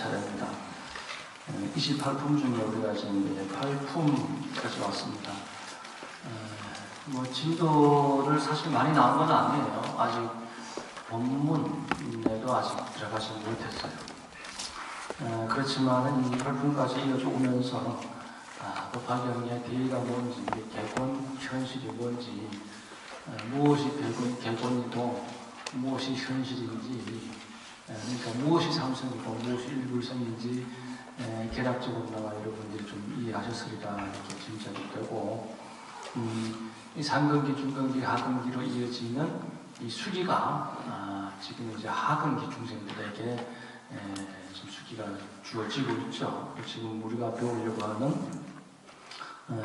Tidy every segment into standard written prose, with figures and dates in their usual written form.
차례입니다. 28품 중에 우리가 지금 8품까지 왔습니다. 진도를 사실 많이 나온 건 아니에요. 아직 본문에도 아직 들어가지 못했어요. 그렇지만 이 8품까지 이어져 오면서 법화경의 대의가 뭔지, 개권 현실이 뭔지, 무엇이 개권이고 무엇이 현실인지, 그러니까 무엇이 삼성이고 무엇이 일불성인지 개략적으로나마 여러분들이 좀 이해하셨으리라 이렇게 짐작이 되고, 이 상근기, 중근기, 하근기로 이어지는 이 수기가 지금 이제 하근기 중생들에게 지금 수기가 주어지고 있죠. 지금 우리가 배우려고 하는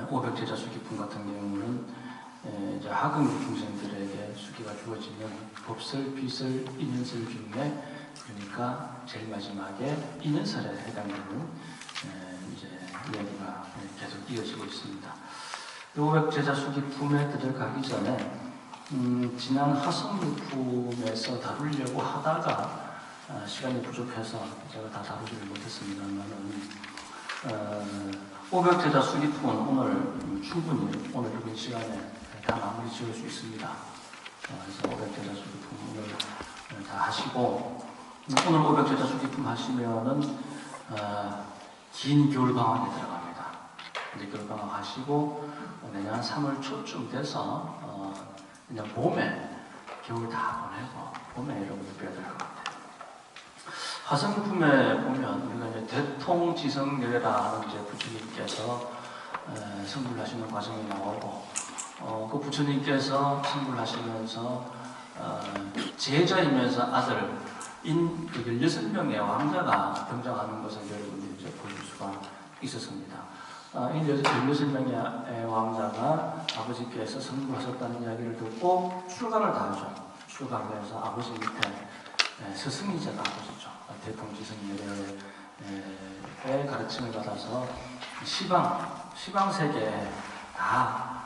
500제자 수기품 같은 경우는 이제 하근기 중생들에게 수기가 주어지는 법설, 비설, 인연설 중에, 그러니까 제일 마지막에 인연설에 해당되는 이제 이야기가 계속 이어지고 있습니다. 500제자 수기품에 들어가기 전에 지난 하성육품에서 다루려고 하다가 시간이 부족해서 제가 다 다루지를 못했습니다만은 500제자 수기품은 오늘 충분히 오늘 이번 시간에 다 마무리 지을 수 있습니다. 그래서 500제자 수기품 오늘 다 하시고, 오늘 500제자 수기품 하시면은 긴 겨울방학에 들어갑니다. 이제 겨울방학 하시고 내년 3월 초쯤 돼서 그냥 봄에 겨울 다 보내고 봄에 여러분들 뵈야 될 것 같아요. 화성품에 보면 우리가 이제 대통지성열애라는 이제 부처님께서 성불하시는 과정이 나오고, 그 부처님께서 성불하시면서 제자이면서 아들인 그 16명의 왕자가 등장하는 것을 여러분들이 이제 볼 수가 있었습니다. 이 16명의 왕자가 아버지께서 성불하셨다는 이야기를 듣고 출가를 다 하죠. 출가를 해서 아버지 밑에 스승이자가 아버지죠. 대통지성열애의 가르침을 받아서 시방 세계에 다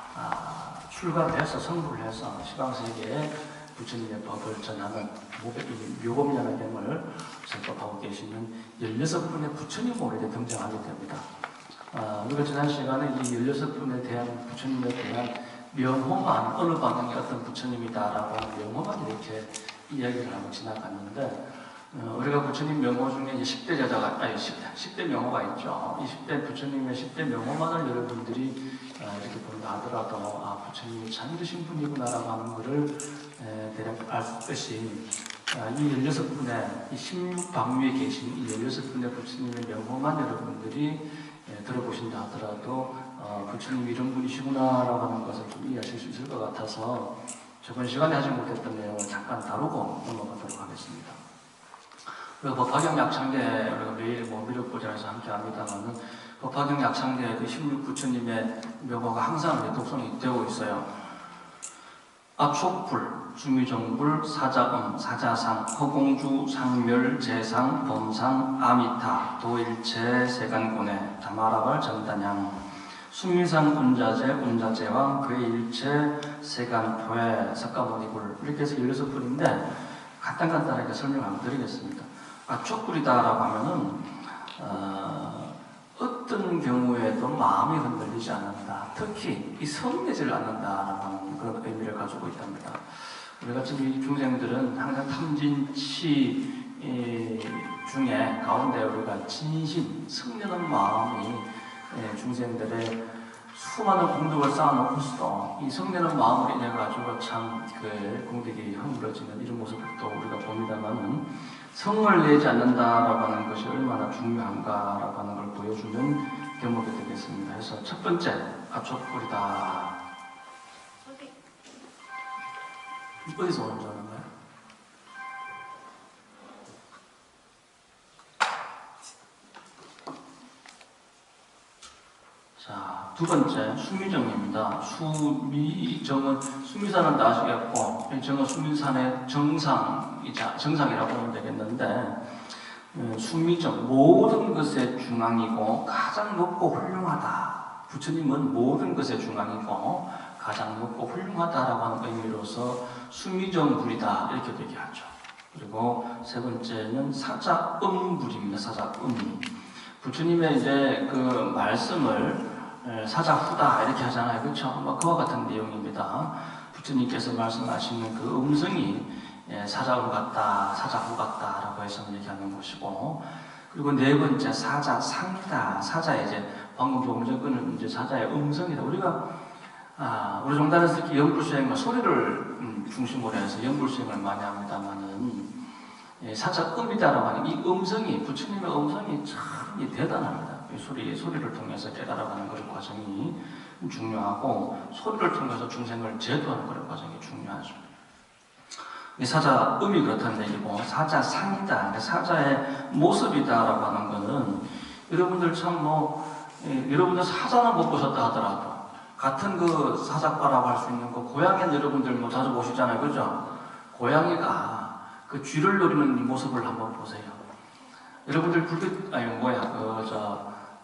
출가를 해서 성불을 해서 시방 세계에 부처님의 법을 전하는 묘법연화경을 설법하고 계시는 16분의 부처님으로 이렇게 등장하게 됩니다. 우리가 지난 시간에 이 16분에 대한 부처님에 대한 명호만, 어느 방향의 어떤 부처님이다라고 하는 명호만 이렇게 이야기를 하고 지나갔는데, 우리가 부처님 명호 중에 이제 10대 제자가, 10대 명호가 있죠. 이 10대 부처님의 10대 명호만을 여러분들이 이렇게 본다 하더라도, 부처님이 참으신 분이구나라고 하는 것을 대략 알 수 있듯이, 이 16분의, 이 16방위에 계신 이 16분의 부처님의 명호만 여러분들이 들어보신다 하더라도, 부처님 이런 분이시구나라고 하는 것을 좀 이해하실 수 있을 것 같아서, 저번 시간에 하지 못했던 내용을 잠깐 다루고 넘어가도록 하겠습니다. 그리고 법화경 약창대, 우리가 매일 미륵보전에서 함께 합니다만은, 법화경 약창대 그 16부처님의 명호가 항상 독송이 되고 있어요. 압촉불, 주미정불, 사자음, 사자상, 허공주, 상멸, 재상, 범상, 아미타, 도일체, 세간고뇌, 다마라발, 전단향, 수미상, 운자재, 운자재왕, 그의 일체, 세간포회, 석가모니불, 이렇게 해서 16불인데 간단하게 설명 한번 드리겠습니다. 압촉불이다라고 하면은 어떤 경우에도 마음이 흔들리지 않는다. 특히 이 성내지를 않는다라고 하는 그런 의미를 가지고 있답니다. 우리가 지금 이 중생들은 항상 탐진치 중에 가운데 우리가 진심, 성내는 마음이 중생들의 수많은 공덕을 쌓아놓고서도 이 성내는 마음으로 인해 가지고 참 그 공덕이 허물어지는 이런 모습을 또 우리가 봅니다만은, 성을 내지 않는다라고 하는 것이 얼마나 중요한가라고 하는 걸 보여주는 대목이 되겠습니다. 그래서 첫 번째, 압촉불이다. 어디서 오는 줄 아는가요? 자, 두 번째, 수미정입니다. 수미정은, 수미산은 다 아시겠고, 정은 수미산의 정상이라고 하면 되겠는데, 수미정, 모든 것의 중앙이고 가장 높고 훌륭하다. 부처님은 모든 것의 중앙이고 가장 높고 훌륭하다라고 하는 의미로서 수미정불이다 이렇게 얘기하죠. 그리고 세 번째는 사자음불입니다. 사자음. 부처님의 이제 그 말씀을 사자후다 이렇게 하잖아요. 그렇죠? 뭐 그와 같은 내용입니다. 부처님께서 말씀하시는 그 음성이 사자음 같다, 사자후 같다라고 해서 얘기하는 것이고, 그리고 네 번째 사자상이다. 사자의 이제 방금 조금 전에 이제 사자의 음성이다. 우리가 우리 종단에서 이렇게 연불수행과 소리를 중심으로 해서 연불수행을 많이 합니다만은 사자음이다라고 하는 이 음성이 부처님의 음성이 참 대단합니다. 소리를 통해서 깨달아가는 그런 과정이 중요하고 소리를 통해서 중생을 제도하는 그런 과정이 중요하죠. 이 사자음이 그렇다는 얘기고 사자상이다, 사자의 모습이다라고 하는 것은 여러분들 참 여러분들 사자는 못 보셨다 하더라도 같은 그 사자과라고 할 수 있는 그 고양이는 여러분들 자주 보시잖아요, 그죠? 고양이가 그 쥐를 노리는 모습을 한번 보세요. 여러분들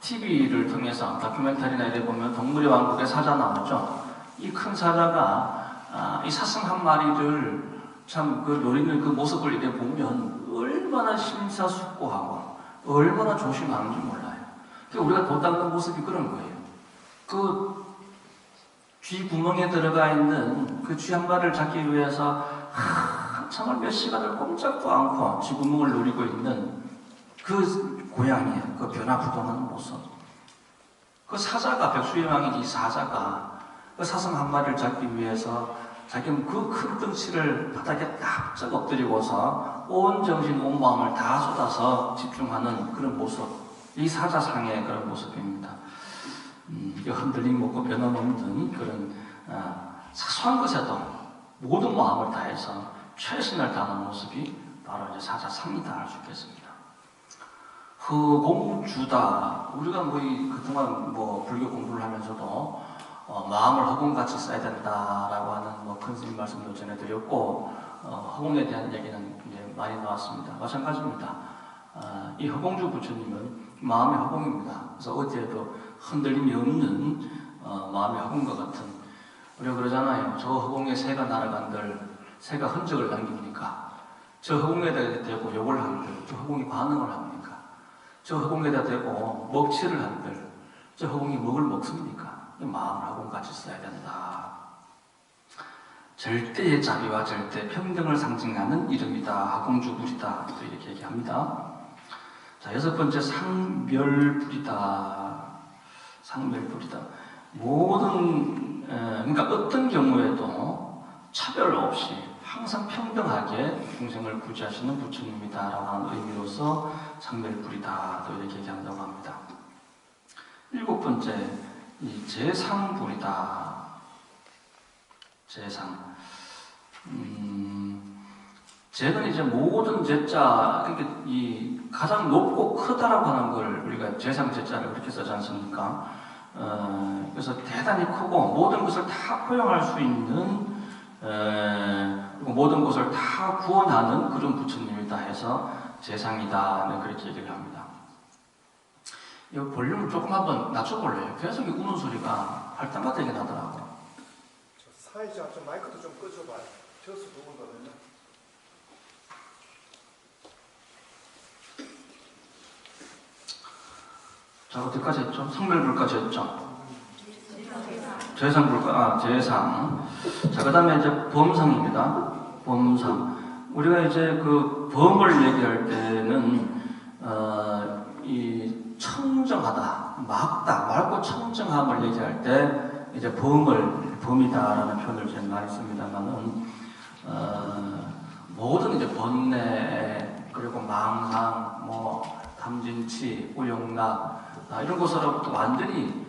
TV를 통해서 다큐멘터리나 이래 보면 동물의 왕국의 사자 나오죠? 이 큰 사자가 이 사슴 한 마리를 참 그 노리는 그 모습을 이렇게 보면 얼마나 심사숙고하고 얼마나 조심하는지 몰라요. 그러니까 우리가 도 닦는 모습이 그런 거예요. 그 쥐 구멍에 들어가 있는 그 쥐 한 마리를 잡기 위해서 정말 몇 시간을 꼼짝도 않고 쥐 구멍을 노리고 있는 그 고양이의 그 변화부동하는 모습. 그 사자가 백수의왕이 이 사자가 그 사슴 한 마리를 잡기 위해서 자기는 그 큰 덩치를 바닥에 딱 엎드리고서 온 정신, 온 마음을 다 쏟아서 집중하는 그런 모습. 이 사자상의 그런 모습입니다. 흔들림 없고 변함없는 그런 사소한 것에도 모든 마음을 다해서 최선을 다하는 모습이 바로 이제 사자상이다 할 수 있겠습니다. 허공주다. 우리가 그동안 불교 공부를 하면서도 마음을 허공같이 써야 된다라고 하는 큰 스님 말씀도 전해드렸고 허공에 대한 얘기는 이제 많이 나왔습니다. 마찬가지입니다. 이 허공주 부처님은 마음의 허공입니다. 그래서 어디에도 흔들림이 없는 마음의 허공과 같은, 우리가 그러잖아요. 저 허공에 새가 날아간들 새가 흔적을 남깁니까? 저 허공에다 대고 욕을 한들 저 허공이 반응을 합니까? 저 허공에다 대고 먹칠을 한들 저 허공이 먹을 먹습니까? 마음을 허공같이 써야 된다. 절대의 자비와 절대 평등을 상징하는 이름이다. 허공주불이다. 또 이렇게 얘기합니다. 자, 여섯 번째 상멸불이다. 상멸불이다. 모든 그러니까 어떤 경우에도 차별 없이 항상 평등하게 중생을 구제하시는 부처님이다라고 하는 의미로서 상멸불이다. 또 이렇게 얘기한다고 합니다. 일곱 번째 이 재상불이다. 재상. 재는 이제 모든 재자, 그러니까 이 가장 높고 크다라고 하는 걸 우리가 재상 재자를 그렇게 쓰지 않습니까? 그래서 대단히 크고 모든 것을 다 포용할 수 있는 모든 것을 다 구원하는 그런 부처님이다 해서 재상이다 그렇게 얘기를 합니다. 이 볼륨을 조금 한번 낮춰볼래요? 계속 우는 소리가 할 때마다 이게 나더라고. 사회자 좀 마이크도 좀 끄줘봐요. 저수 누군가면요. 자, 어디까지 했죠? 성멸불까지 했죠? 재상불까? 재상. 자, 그 다음에 이제 범상입니다. 범상. 우리가 이제 그 범을 얘기할 때는, 이 청정하다, 맑고 청정함을 얘기할 때, 이제 범이다라는 표현을 제일 많이 씁니다만은, 모든 이제 번뇌, 그리고 망상, 탐진치, 우영락, 이런 것으로부터 완전히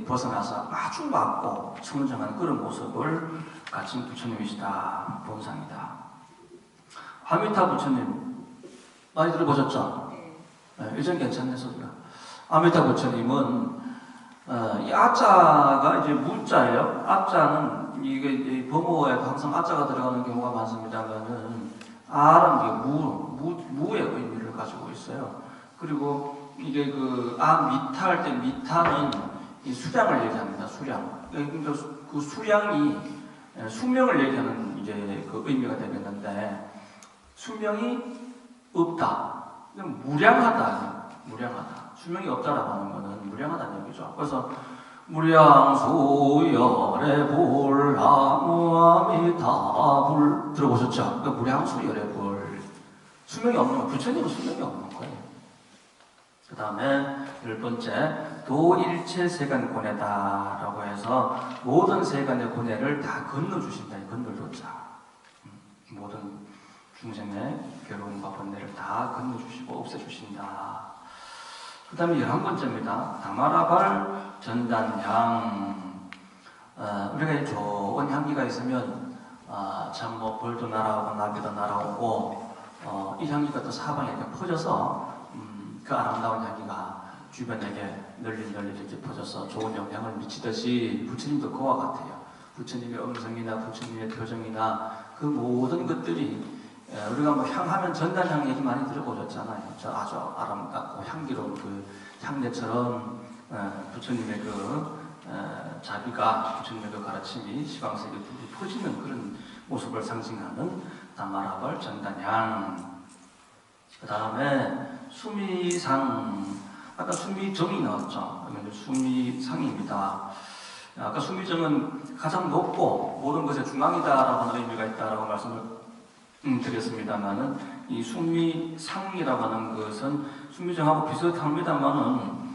벗어나서 아주 맑고 청정한 그런 모습을 가진 부처님이시다. 범상이다. 아미타 부처님 많이 들어보셨죠? 네, 이전 괜찮네 소리가. 아미타 부처님은 이 아자가 이제 무자예요. 아자는 이게 범어에 항상 아자가 들어가는 경우가 많습니다만은 아는 무의 의미를 가지고 있어요. 그리고 이게 미타 할 때 미타는 이 수량을 얘기합니다. 수량. 그러니까 그 수량이 수명을 얘기하는 이제 그 의미가 되겠는데, 수명이 없다. 그냥 무량하다. 수명이 없다라고 하는 것은 무량하다는 얘기죠. 그래서 무량수열의 불하무아미타불 들어보셨죠? 그러니까 무량수열의 불. 수명이 없는 거, 부처님은 수명이 없는 거예요. 그 다음에 10번째, 도일체 세간 고뇌다라고 해서 모든 세간의 고뇌를 다 건너주신다. 건널도자. 모든 중생의 괴로움과 번뇌를 다 건너주시고 없애주신다. 그 다음에 11번째입니다. 다마라발 전단향. 우리가 좋은 향기가 있으면 참 뭐 벌도 날아오고 나비도 날아오고 이 향기가 또 사방에 이렇게 퍼져서 그 아름다운 향기가 주변에게 널리 이렇게 퍼져서 좋은 영향을 미치듯이 부처님도 그와 같아요. 부처님의 음성이나 부처님의 표정이나 그 모든 것들이 우리가 뭐 향하면 전단향 얘기 많이 들어보셨잖아요. 저 아주 아름답고 향기로운 그 향내처럼 부처님의 그 자비가 부처님의 그 가르침이 시방세계 둘이 퍼지는 그런 모습을 상징하는 다마라벌 전단향. 그 다음에 수미상. 아까 수미정이 나왔죠. 이건 수미상입니다. 아까 수미정은 가장 높고 모든 것의 중앙이다라고 하는 의미가 있다라고 말씀을 드렸습니다만은 이 수미상이라고 하는 것은 수미정하고 비슷합니다만은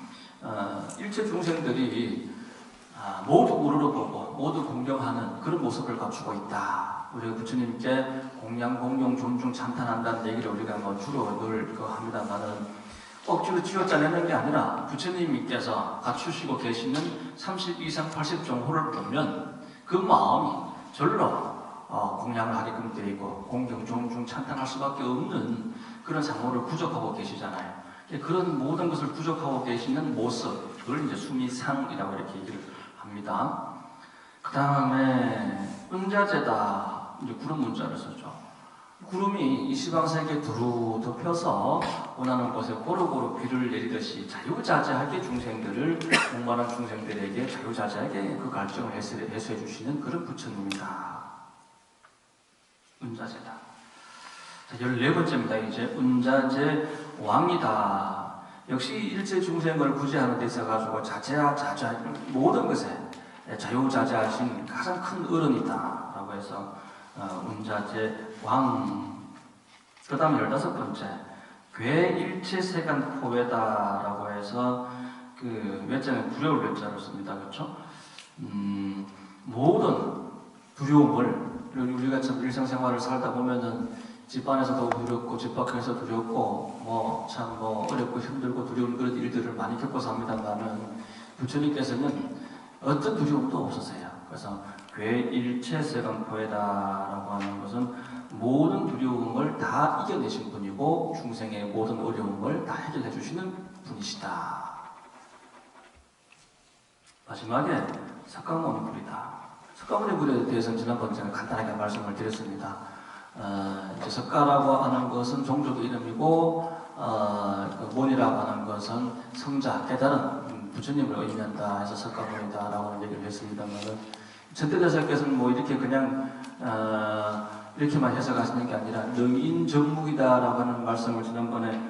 일체 중생들이 모두 우러러보고 모두 공경하는 그런 모습을 갖추고 있다. 우리가 부처님께 공양, 공경, 존중, 찬탄한다는 얘기를 우리가 뭐 주로 늘 합니다만은 억지로 쥐어짜내는 게 아니라 부처님께서 갖추시고 계시는 30 이상 80종호를 보면 그 마음이 절로 공양을 하게끔 되어 있고 공경, 존중, 찬탄할 수밖에 없는 그런 상호를 구족하고 계시잖아요. 그런 모든 것을 구족하고 계시는 모습, 그걸 이제 수미상이라고 이렇게 얘기를 합니다. 그 다음에 은자제다. 이제 구름 문자를 썼죠. 구름이 이 시방세계에 두루 덮여서 원하는 곳에 고루고루 비를 내리듯이 자유자재하게 중생들을 목마른 중생들에게 자유자재하게 그 갈증을 해소해 주시는 그런 부처님이다. 은자제다. 자, 14번째입니다. 이제 은자제 왕이다. 역시 일체 중생을 구제하는 데 있어가지고 자제하 모든 것에 자유자재하신 가장 큰 어른이다 라고 해서 은자제 왕. 그 다음 15번째 괴일체세간 포회다 라고 해서 그 외자는 두려울 외자를 씁니다. 그렇죠? 모든 두려움을 우리가 참 일상생활을 살다 보면은 집안에서도 두렵고 집 밖에서 두렵고 뭐 참 어렵고 힘들고 두려운 그런 일들을 많이 겪고 삽니다만은 부처님께서는 어떤 두려움도 없으세요. 그래서 괴일체세간 포회다라고 하는 것은 모든 두려움을 다 이겨내신 분이고 중생의 모든 어려움을 다 해결해 주시는 분이시다. 마지막에 석가모니 불이다. 석가모니 불에 대해서는 지난번에 제가 간단하게 말씀을 드렸습니다. 이제 석가라고 하는 것은 종족의 이름이고 그 모니라고 하는 것은 성자, 깨달은 부처님을 의미한다 해서 석가모니다라고 하는 얘기를 했습니다만은 전태대사께서는 뭐 이렇게 그냥 이렇게만 해석하시는 게 아니라 능인정묵이다라고 하는 말씀을 지난번에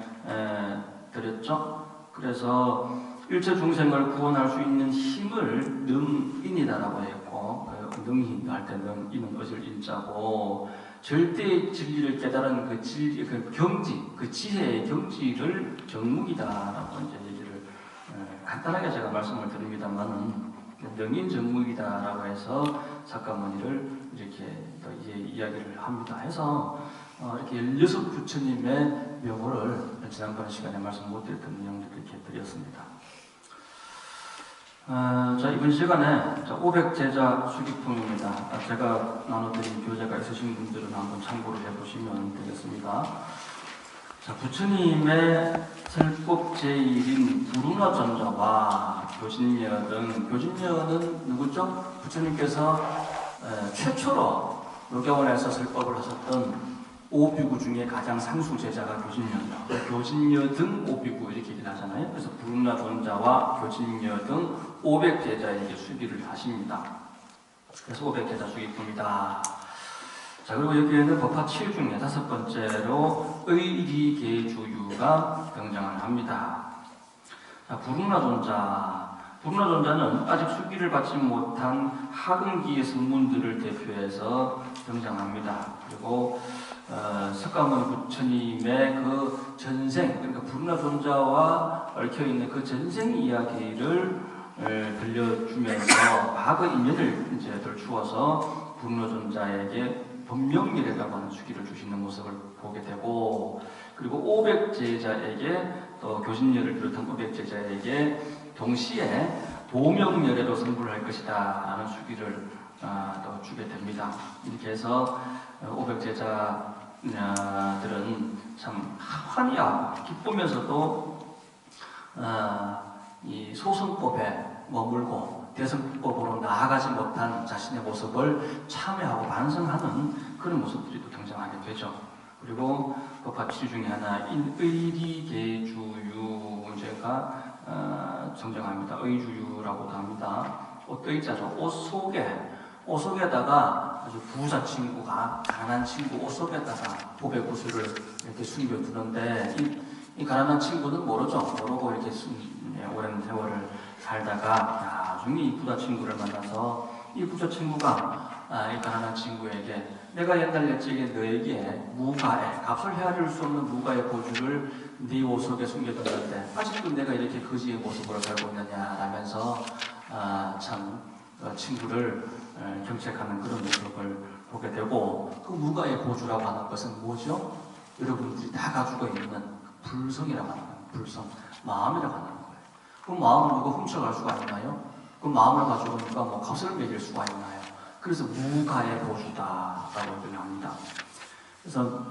드렸죠. 그래서 일체 중생을 구원할 수 있는 힘을 능인이다라고 했고 능인 할 때 능인은 어질 인자고 절대 진리를 깨달은 그 진리, 그 경지, 그 지혜의 경지를 정묵이다라고 이제 얘기를 간단하게 제가 말씀을 드립니다만은 능인정묵이다라고 해서 석가모니를 이렇게 또 이야기를 합니다. 해서 이렇게 16부처님의 명호를 지난번 시간에 말씀 못 드렸던 내용들을 이렇게 드렸습니다. 자, 이번 시간에 500제자 수기품입니다. 제가 나눠드린 교재가 있으신 분들은 한번 참고를 해보시면 되겠습니다. 자, 부처님의 설법 제1인 부르나전자와 교진녀 등, 교진녀는 누구죠? 부처님께서 최초로 녹야원에서 설법을 하셨던 오비구 중에 가장 상수 제자가 교진녀죠. 교진녀 등 오비구 이렇게 얘기를 하잖아요. 그래서 부르나전자와 교진녀 등 500제자에게 수기를 하십니다. 그래서 500제자 수기품이다. 자, 그리고 여기에는 법화 7 중에 5번째로 의리계주유가 등장을 합니다. 자, 부릉라존자. 부릉라존자는 아직 수기를 받지 못한 하근기의 성문들을 대표해서 등장합니다. 그리고 석가모니 부처님의 그 전생, 그러니까 부릉라존자와 얽혀있는 그 전생 이야기를 들려주면서 과거 인연을 이제 들추어서 부릉라존자에게 법명미래라고 하는 수기를 주시는 모습을 보게 되고, 그리고 500제자에게 또 교신열을 비롯한 500제자에게 동시에 도명열애로 선불할 것이다 라는 수기를 또 주게 됩니다. 이렇게 해서 500제자들은 참 환희하고 기쁘면서도 이 소승법에 머물고 대승법으로 나아가지 못한 자신의 모습을 참회하고 반성하는 그런 모습들이 또 등장하게 되죠. 그리고 법화 7 중에 하나인 의리계주유 문제가 정정합니다. 의주유라고도 합니다. 의자죠. 옷 속에다가 아주 부자 친구가 가난한 친구 옷 속에다가 보배구슬을 이렇게 숨겨두는데 이 가난한 친구는 모르고 이렇게 오랜 세월을 살다가 나중에 이 부자 친구를 만나서 이 부자 친구가 이 가난한 친구에게 내가 옛날 옛적에 너에게 무가에 값을 헤아릴 수 없는 무가의 보주를 네 옷 속에 숨겨뒀는데 아직도 내가 이렇게 거지의 모습으로 살고 있느냐 라면서 참 친구를 경책하는 그런 모습을 보게 되고, 그 무가의 보주라고 하는 것은 뭐죠? 여러분들이 다 가지고 있는 불성이라고 하는 거예요. 불성, 마음이라고 하는 거예요. 그 마음을 누가 훔쳐갈 수가 있나요? 그 마음을 가지고 누가 뭐 값을 매길 수가 있나요? 그래서 무가의 보주다라고 얘기를 합니다. 그래서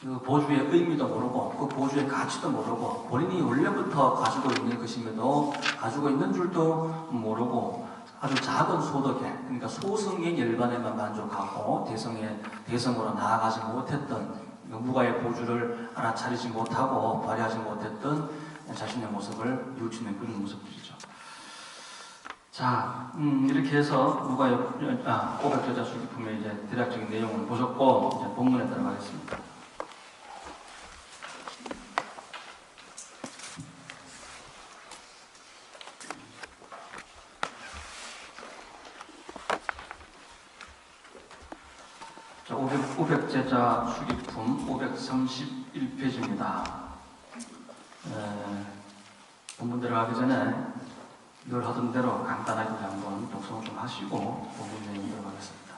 그 보주의 의미도 모르고 그 보주의 가치도 모르고 본인이 원래부터 가지고 있는 것임에도 가지고 있는 줄도 모르고 아주 작은 소득에, 그러니까 소승의 열반에만 만족하고 대성으로 나아가지 못했던 무가의 보주를 알아차리지 못하고 발휘하지 못했던 자신의 모습을 뉘우치는 그런 모습들이죠. 자, 이렇게 해서 무가의 500제자 수기품의 이제 대략적인 내용을 보셨고, 이제 본문에 들어가겠습니다. 자, 500제자 수기품 531페이지입니다. 본문 들어가기 전에 늘 하던 대로 간단하게 한번 독성을 좀 하시고 본문 내용 들어가겠습니다.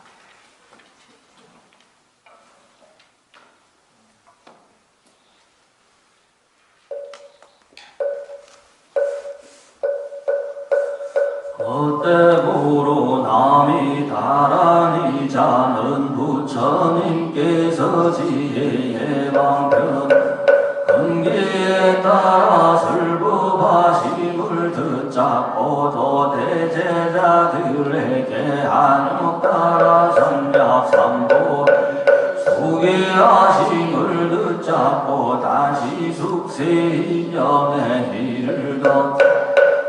그때부로 남이 다라니 자는 부처님께서 지혜의 방편 근기에 따라 설법하심을 듣잡고 도대제자들에게 한욕 따라 선약삼보 수기하심을 듣잡고 다시 숙세인연의 일을 더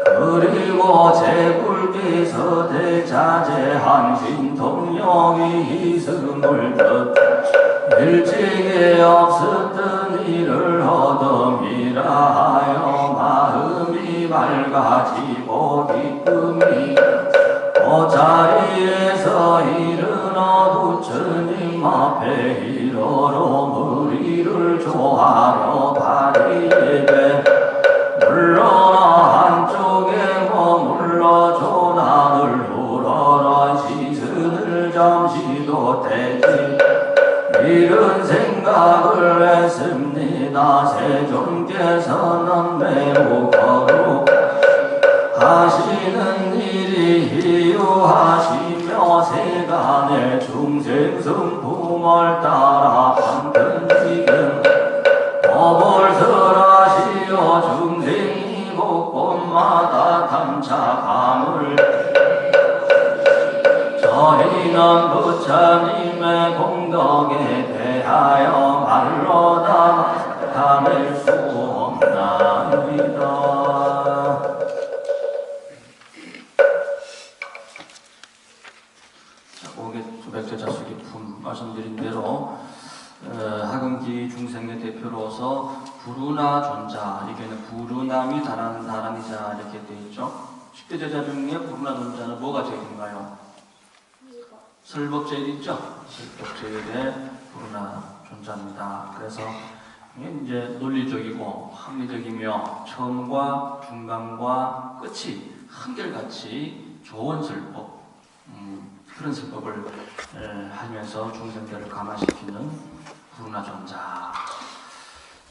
그리고 제불께서 대자재한 신통력이 있음을 듣 일찍에 없었던 일을 얻음이라 하여 마음이 밝아지고 기쁨이 그 자리에서 일어나 부처님 앞에 이르러 무리를 조하려 발휘되되 물러나 한쪽에 머물러 조난을 우러러 시선을 잠시도 떼지 이런 생각을 했습니다. 세존께서는 매우 거룩하시는 일이 희유하시며 세간의 중생 성품을 따라 판단지금 법을 설하시어 중생이 곳곳마다 탐착함을 저희는 부처님의 공덕에 대하여 말로 담을 수 없나이다. 자, 500제자 수기품 말씀드린 경남이 다란이자 이렇게 되어 있죠. 10대 제자 중에 부르나 존자는 뭐가 제일인가요? 설법 제일 있죠? 설법 제일의 부르나 존자입니다. 그래서 이제 논리적이고 합리적이며 처음과 중간과 끝이 한결같이 좋은 설법, 그런 설법을 하면서 중생들을 감화시키는 부르나 존자.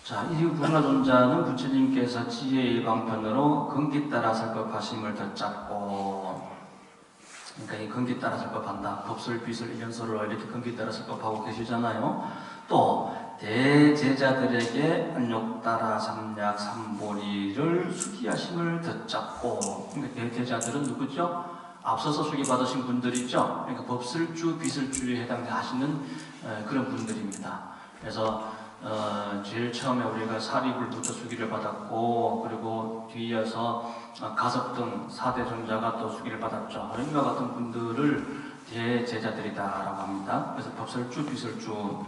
자, 이 부르나 존자는 부처님께서 지혜의 방편으로 근기 따라 설법하심을 덧잡고, 그러니까 이 근기 따라 설법한다. 법설, 비설, 이견설로 이렇게 근기 따라 설법하고 계시잖아요. 또 대제자들에게 안욕 따라 삼약 삼보리를 수기하심을 덧잡고, 그러니까 대제자들은 누구죠? 앞서서 수기받으신 분들이죠. 그러니까 법설주, 비설주에 해당하시는 그런 분들입니다. 그래서 제일 처음에 우리가 사리불부터 수기를 받았고, 그리고 뒤이어서 가섭등 4대 존자가 또 수기를 받았죠. 이와 같은 분들을 대제자들이다라고 합니다. 그래서 법설주, 비설주.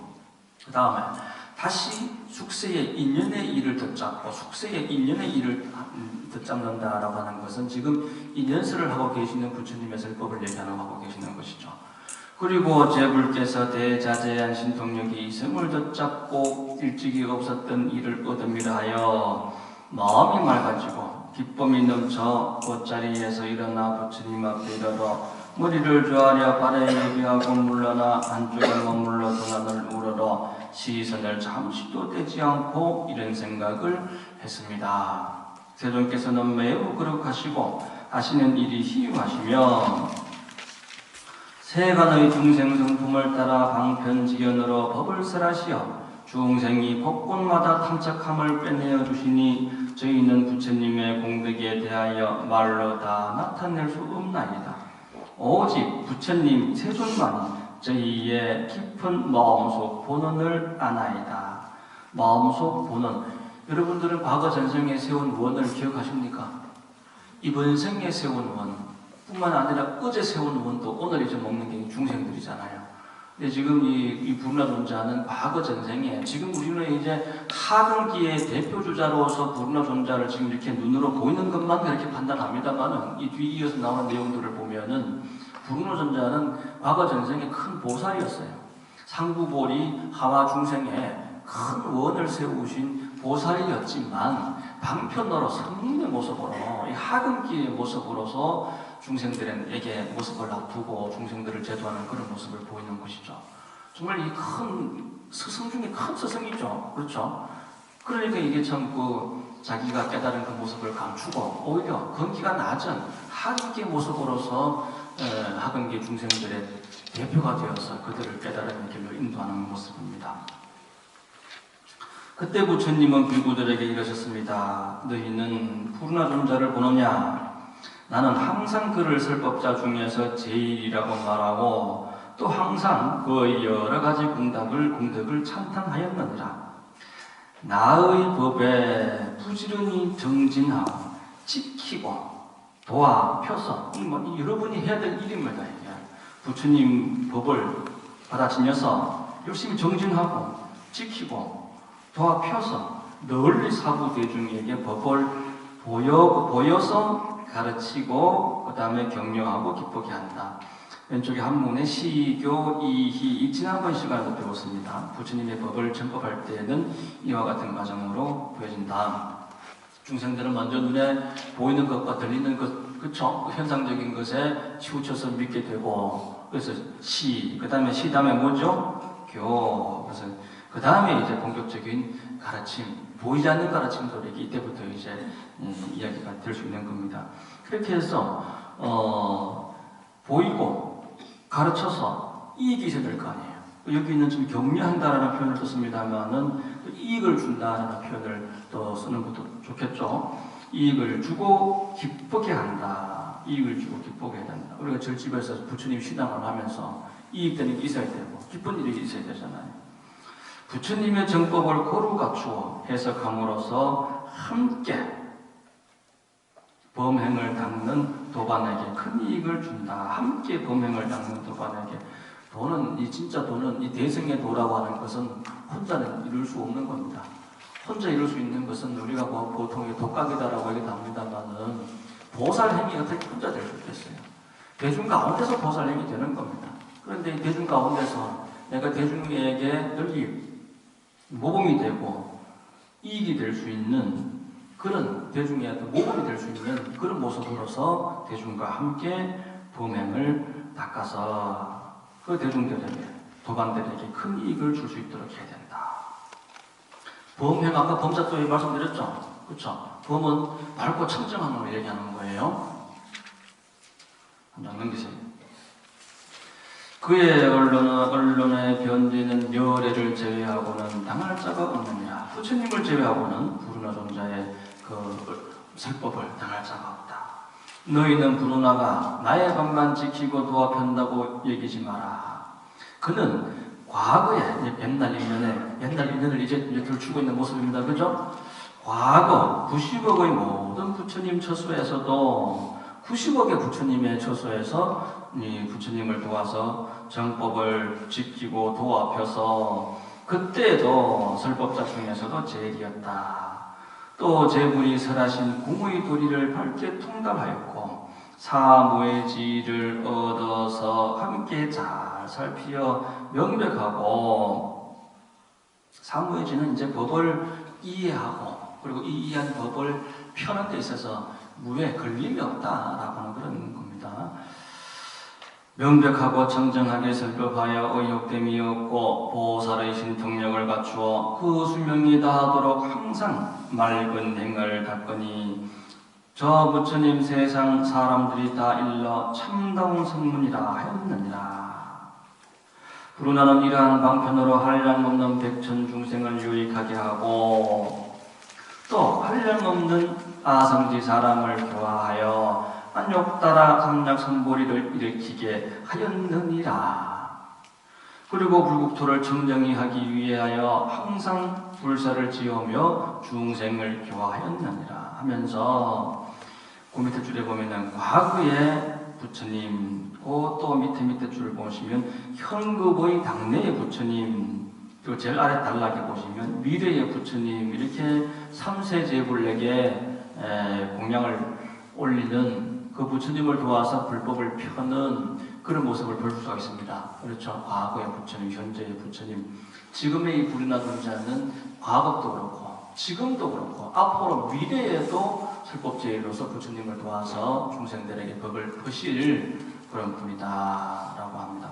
그 다음에 다시 숙세의 인연의 일을 덧잡고, 숙세의 인연의 일을 덧잡는다라고 하는 것은 지금 인연설을 하고 계시는 부처님의 설법을 얘기하고 계시는 것이죠. 그리고 제불께서 대자제한 신통력이 이성을 덧잡고 일찍이 없었던 일을 얻음이라 하여 마음이 맑아지고 기쁨이 넘쳐 돗자리에서 일어나 부처님 앞에 이르러 머리를 조아려 발에 예비하고 물러나 한쪽에 머물러 동안을 우러러 시선을 잠시도 떼지 않고 이런 생각을 했습니다. 세존께서는 매우 거룩하시고 하시는 일이 희유하시며 세간의 중생 성품을 따라 방편지견으로 법을 설하시어 중생이 법곤마다 탐착함을 빼내어 주시니 저희는 부처님의 공덕에 대하여 말로 다 나타낼 수 없나이다. 오직 부처님 세존만이 저희의 깊은 마음속 본원을 아나이다. 마음속 본원. 여러분들은 과거 전생에 세운 원을 기억하십니까? 이번 생에 세운 원 뿐만 아니라 어제 세운 원도 오늘 이제 먹는 게 중생들이잖아요. 근데 지금 이 부르나 존자는 과거 전생에, 지금 우리는 이제 하근기의 대표주자로서 부르나 존자를 지금 이렇게 눈으로 보이는 것만 그렇게 판단합니다만은 이 뒤 이어서 나오는 내용들을 보면은 부르나 존자는 과거 전생에 큰 보살이었어요. 상부볼이 하와 중생에 큰 원을 세우신 보살이었지만 방편으로 성인의 모습으로, 이 하근기의 모습으로서 중생들에게 모습을 놔두고 중생들을 제도하는 그런 모습을 보이는 것이죠. 정말 이 큰 스승 중에 큰 스승이죠. 그렇죠? 그러니까 이게 참 자기가 깨달은 그 모습을 감추고 오히려 근기가 낮은 하근기의 모습으로서 하근기 중생들의 대표가 되어서 그들을 깨달은 길로 인도하는 모습입니다. 그때 부처님은 비구들에게 이러셨습니다. 너희는 부르나 존자를 보느냐? 나는 항상 그를 설법자 중에서 제일이라고 말하고 또 항상 그의 여러 가지 공덕을 찬탄하였느니라. 나의 법에 부지런히 정진하고 지키고 도와 펴서, 여러분이 해야 될 일입니다. 부처님 법을 받아들여서 열심히 정진하고 지키고 도와 펴서 널리 사부 대중에게 법을 보여서 가르치고 그 다음에 격려하고 기쁘게 한다. 왼쪽에 한문에 시교 이희, 지난번 시간에도 배웠습니다. 부처님의 법을 전법할 때에는 이와 같은 과정으로 보여진다. 중생들은 먼저 눈에 보이는 것과 들리는 것, 그쵸? 현상적인 것에 치우쳐서 믿게 되고, 그래서 그 다음에 시 다음에 뭐죠? 교. 그래서 그 다음에 이제 본격적인 가르침, 보이지 않는 가르침도 이때부터 이제 이야기가 될 수 있는 겁니다. 그렇게 해서 보이고 가르쳐서 이익이 있어야 될 거 아니에요. 여기는 좀 격려한다라는 표현을 썼습니다만은 이익을 준다라는 표현을 또 쓰는 것도 좋겠죠. 이익을 주고 기쁘게 한다. 이익을 주고 기쁘게 한다. 우리가 절집에서 부처님 신앙을 하면서 이익되는 게 있어야 되고 기쁜 일이 있어야 되잖아요. 부처님의 정법을 고루 갖추어 해석함으로써 함께 범행을 닦는 도반에게 큰 이익을 준다. 함께 범행을 닦는 도반에게. 진짜 도는 이 대승의 도라고 하는 것은 혼자는 이룰 수 없는 겁니다. 혼자 이룰 수 있는 것은 우리가 뭐 보통 독각이다라고 얘기도 합니다만은 보살 행위가 어떻게 혼자 될 수 있겠어요? 대중 가운데서 보살 행위 되는 겁니다. 그런데 이 대중 가운데서 내가 대중에게 널리 모범이 되고 이익이 될 수 있는 그런 대중의 어떤 모범이 될 수 있는 그런 모습으로서 대중과 함께 범행을 닦아서 그 대중들에게 도반들에게 큰 이익을 줄 수 있도록 해야 된다. 범행 아까 범자도에 말씀드렸죠? 그렇죠? 범은 밝고 청정한 걸 얘기하는 거예요. 한 장 넘기세요. 그의 언론에 변되는 멸애를 제외하고는 당할 자가 없느니라. 부처님을 제외하고는 불운하 존자의 그 설법을 당할 자가 없다. 너희는 불운하가 나의 법만 지키고 도와 편다고 얘기지 마라. 그는 과거에 옛날 인연을 이제 들추고 있는 모습입니다. 그죠? 과거 90억의 모든 부처님 처소에서도 90억의 부처님의 처소에서 이 부처님을 도와서 정법을 지키고 도와펴서 그때도 설법자 중에서도 제일이었다. 또 제불이 설하신 공의 도리를 밝게 통달하였고 사무의지를 얻어서 함께 잘 살피어 명백하고 사무의지는 이제 법을 이해하고 그리고 이 이해한 법을 펴는 데 있어서 무에 걸림이 없다라고 하는 그런 겁니다. 명백하고 청정하게 설법하여 의혹됨이 없고 보살의 신통력을 갖추어 그 수명이 다하도록 항상 맑은 행을 닦으니 저 부처님 세상 사람들이 다 일러 참다운 성문이라 하였느니라. 불운하는 이러한 방편으로 한량없는 백천 중생을 유익하게 하고 또 한량없는 아성지 사람을 교화하여 안욕따라 삼약선보리를 일으키게 하였느니라. 그리고 불국토를 정정히 하기 위하여 항상 불사를 지으며 중생을 교화하였느니라 하면서 그 밑에 줄에 보면은 과거의 부처님 또 밑에 줄을 보시면 현급의 당내의 부처님 그리고 제일 아래 단락에 보시면 미래의 부처님 이렇게 삼세제불에게 공양을 올리는 그 부처님을 도와서 불법을 펴는 그런 모습을 볼 수가 있습니다. 그렇죠. 과거의 부처님, 현재의 부처님, 지금의 이 불이나 존재는 과거도 그렇고 지금도 그렇고 앞으로 미래에도 설법제일로서 부처님을 도와서 중생들에게 법을 펴실 그런 분이다라고 합니다.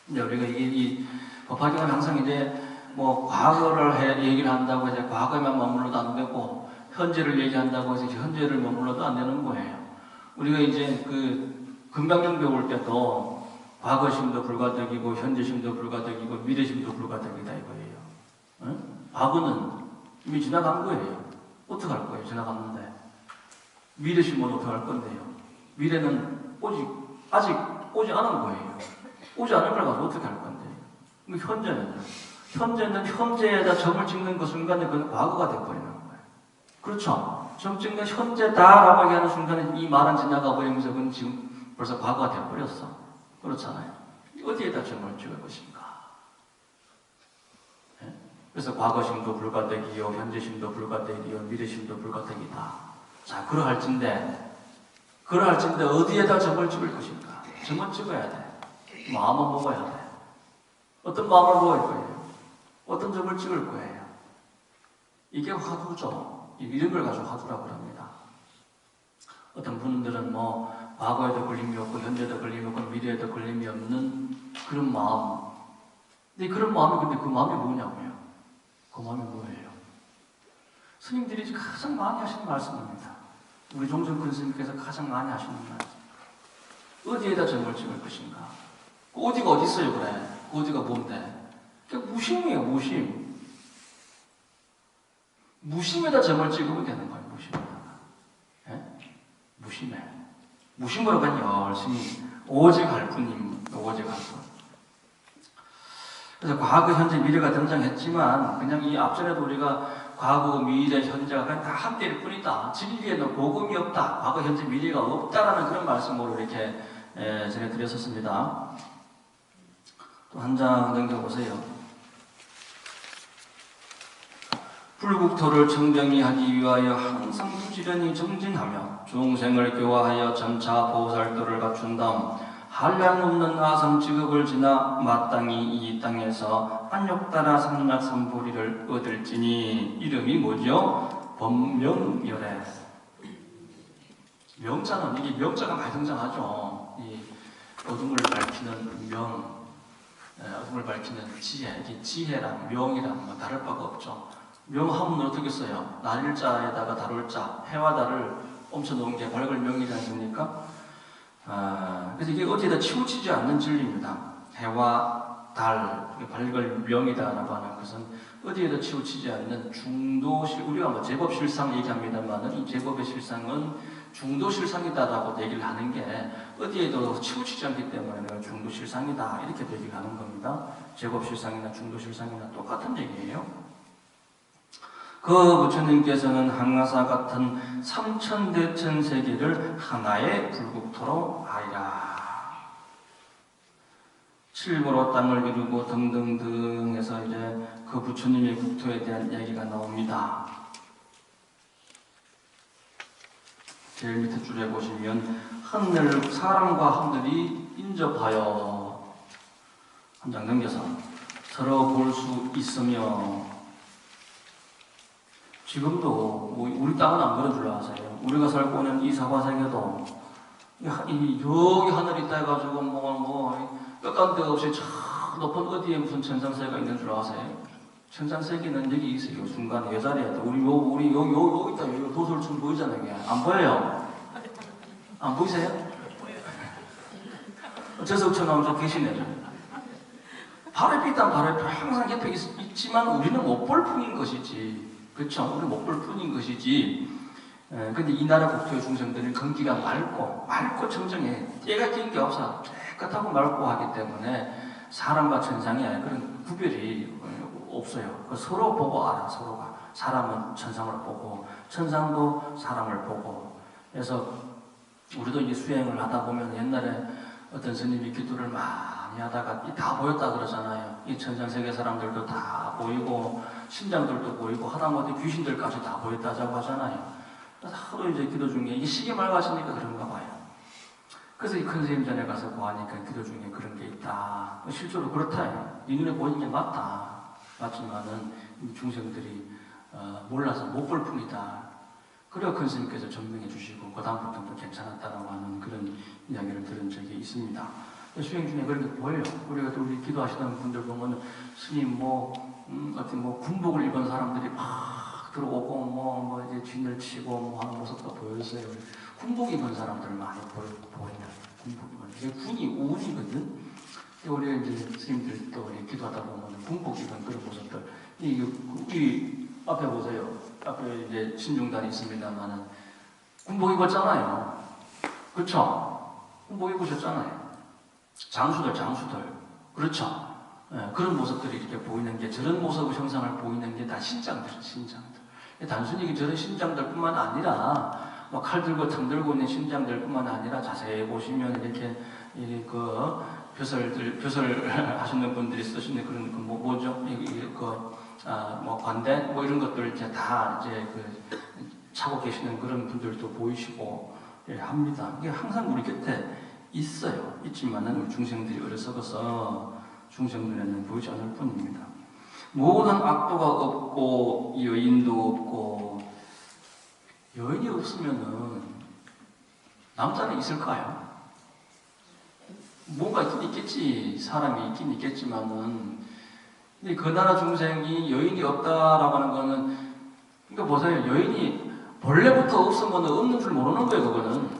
이제 우리가 이 법화경은 항상 이제 뭐 과거를 얘기를 한다고 해서 과거에만 머물러도 안 되고 현재를 얘기한다고 해서 현재를 머물러도 안 되는 거예요. 우리가 이제 그 금강경 배울 때도 과거심도 불가득이고 현재심도 불가득이고 미래심도 불가득이다 이거예요. 응? 과거는 이미 지나간 거예요. 어떻게 할 거예요? 지나갔는데. 미래심은 어떻게 할 건데요? 미래는 아직 오지 않은 거예요. 오지 않을 걸 가서 어떻게 할 건데요? 현재는요? 현재는 현재에다 점을 찍는 그 순간에 그건 과거가 돼버리는 거예요. 그렇죠? 점 찍는 현재다라고 얘기하는 순간에 이 말은 지나가 버리면서 그건 지금 벌써 과거가 돼버렸어. 그렇잖아요. 어디에다 점을 찍을 것인가? 네? 그래서 과거심도 불가득이요, 현재심도 불가득이요, 미래심도 불가득이다. 자, 그러할진데 어디에다 점을 찍을 것인가? 점을 찍어야 돼. 마음을 먹어야 돼. 어떤 마음을 먹을 거예요? 어떤 점을 찍을 거예요? 이게 화두죠. 이런 걸 가지고 화두라고 합니다. 어떤 분들은 뭐 과거에도 걸림이 없고 현재도 걸림이 없고 미래에도 걸림이 없는 그런 마음. 근데 그런 마음이 근데 그 마음이 뭐냐고요? 그 마음이 뭐예요? 스님들이 가장 많이 하시는 말씀입니다. 우리 종정큰 스님께서 가장 많이 하시는 말씀. 어디에다 점을 찍을 것인가? 그 어디가 어디 있어요, 그래? 그 어디가 뭔데? 그러니까 무심이에요, 무심. 무심에다 점을 찍으면 되는 거예요, 무심에다가. 예? 무심해. 무심으로 그냥 열심히 오직 할 뿐임, 오직 할 뿐. 그래서 과거, 현재, 미래가 등장했지만 그냥 이 앞전에도 우리가 과거, 미래, 현재가 그냥 다 한때일 뿐이다. 진리에는 복음이 없다. 과거, 현재, 미래가 없다라는 그런 말씀으로 이렇게 전해드렸었습니다. 또 한 장 넘겨보세요. 불국토를 청정히 하기 위하여 항상 부지런히 정진하며 중생을 교화하여 점차 보살도를 갖춘 다음 한량없는 아성 직업을 지나 마땅히 이 땅에서 안욕따라 삼락삼보리를 얻을지니 이름이 뭐죠? 법명열애. 명자는 이게 명자가 많이 등장하죠. 이 어둠을 밝히는 명, 어둠을 밝히는 지혜. 이게 지혜랑 명이랑 뭐 다를 바가 없죠. 명하면 어떻게 써요? 날일자에다가 달월자, 해와 달을 얹혀놓은 게 밝을 명이지 않습니까? 그래서 이게 어디에다 치우치지 않는 진리입니다. 해와 달, 밝을 명이다라고 하는 것은 어디에도 치우치지 않는 중도실, 우리가 뭐 제법 실상 얘기합니다만 이 제법의 실상은 중도 실상이다라고 얘기를 하는 게 어디에도 치우치지 않기 때문에 내가 중도 실상이다 이렇게 얘기를 하는 겁니다. 제법 실상이나 중도 실상이나 똑같은 얘기예요. 그 부처님께서는 항아사 같은 삼천대천 세계를 하나의 불국토로 하리라. 칠보로 땅을 이루고 등등등 해서 이제 그 부처님의 국토에 대한 얘기가 나옵니다. 제일 밑에 줄에 보시면 하늘, 사람과 하늘이 인접하여 한 장 넘겨서 서로 볼 수 있으며 지금도 뭐 우리 땅은 안 그런 줄 아세요? 우리가 살고 있는 이 사바세계도 여기 하늘이 있다 해가지고 끝간 데가 없이 저 높은 어디에 무슨 천상세계가 있는 줄 아세요? 천상세계는 여기 있어요. 순간에 이 자리에 우리 여기 있다. 여기 도솔촌 보이잖아요. 이게. 안 보여요? 안 보이세요? 저석천 나오면 좀 계시네요. 바로 있다 바로 항상 옆에 있지만 우리는 못 볼 뿐인 것이지. 그렇죠? 우리는 못 볼 뿐인 것이지. 근데 이 나라 국토의 중생들은 건기가 맑고 청정해. 때가 낀 게 없어. 깨끗하고 맑고 하기 때문에 사람과 천상의 그런 구별이 없어요. 서로 보고 알아. 서로가. 사람은 천상을 보고 천상도 사람을 보고. 그래서 우리도 이제 수행을 하다 보면 옛날에 어떤 스님이 기도를 많이 하다가 다 보였다 그러잖아요. 이 천상세계 사람들도 다 보이고 신장들도 보이고 하다못해 귀신들까지 다 보였다고 하잖아요. 그래서 하도 이제 기도 중에 이게 시계 맑아지니까 그런가 봐요. 그래서 이 큰 스님 전에 가서 보니까 기도 중에 그런 게 있다. 실제로 그렇다. 이 눈에 보이는 게 맞다. 맞지만은 중생들이 몰라서 못 볼 뿐이다. 그래야 큰 스님께서 전명해 주시고 그 다음부터는 괜찮았다라고 하는 그런 이야기를 들은 적이 있습니다. 수행 중에 그런 게 보여요. 우리가 또 우리 기도하시는 분들 보면 스님 어떤 군복을 입은 사람들이 막 들어오고 이제 진을 치고 하는 모습도 보였어요. 군복 입은 사람들 많이 보이냐. 군복 입은 이게 군이 운이거든. 우리 이제 스님들 또 기도하다 보면 군복 입은 그런 모습들 이 앞에 보세요. 앞에 이제 신중단이 있습니다만은 군복 입었잖아요. 그렇죠? 군복 입으셨잖아요. 장수들 그렇죠? 그런 모습들이 이렇게 보이는 게 저런 모습의 형상을 보이는 게 다 신장들. 단순히 저런 신장들뿐만 아니라 칼 들고 탕 들고 있는 신장들뿐만 아니라 자세히 보시면 이렇게 그 벼슬 하시는 분들이 쓰시는 그런 뭐죠? 관대 이런 것들 이제 다 이제 차고 계시는 그런 분들도 보이시고 합니다. 이게 항상 우리 곁에 있어요. 있지만은 우리 중생들이 어리석어서 중생들에는 보이지 않을 뿐입니다. 모든 악도가 없고 여인도 없고 여인이 없으면은 남자는 있을까요? 뭔가 있긴 있겠지. 사람이 있긴 있겠지만은 근데 그 나라 중생이 여인이 없다라고 하는 거는 그러니까 보세요. 여인이 본래부터 없으면 없는 줄 모르는 거예요. 그거는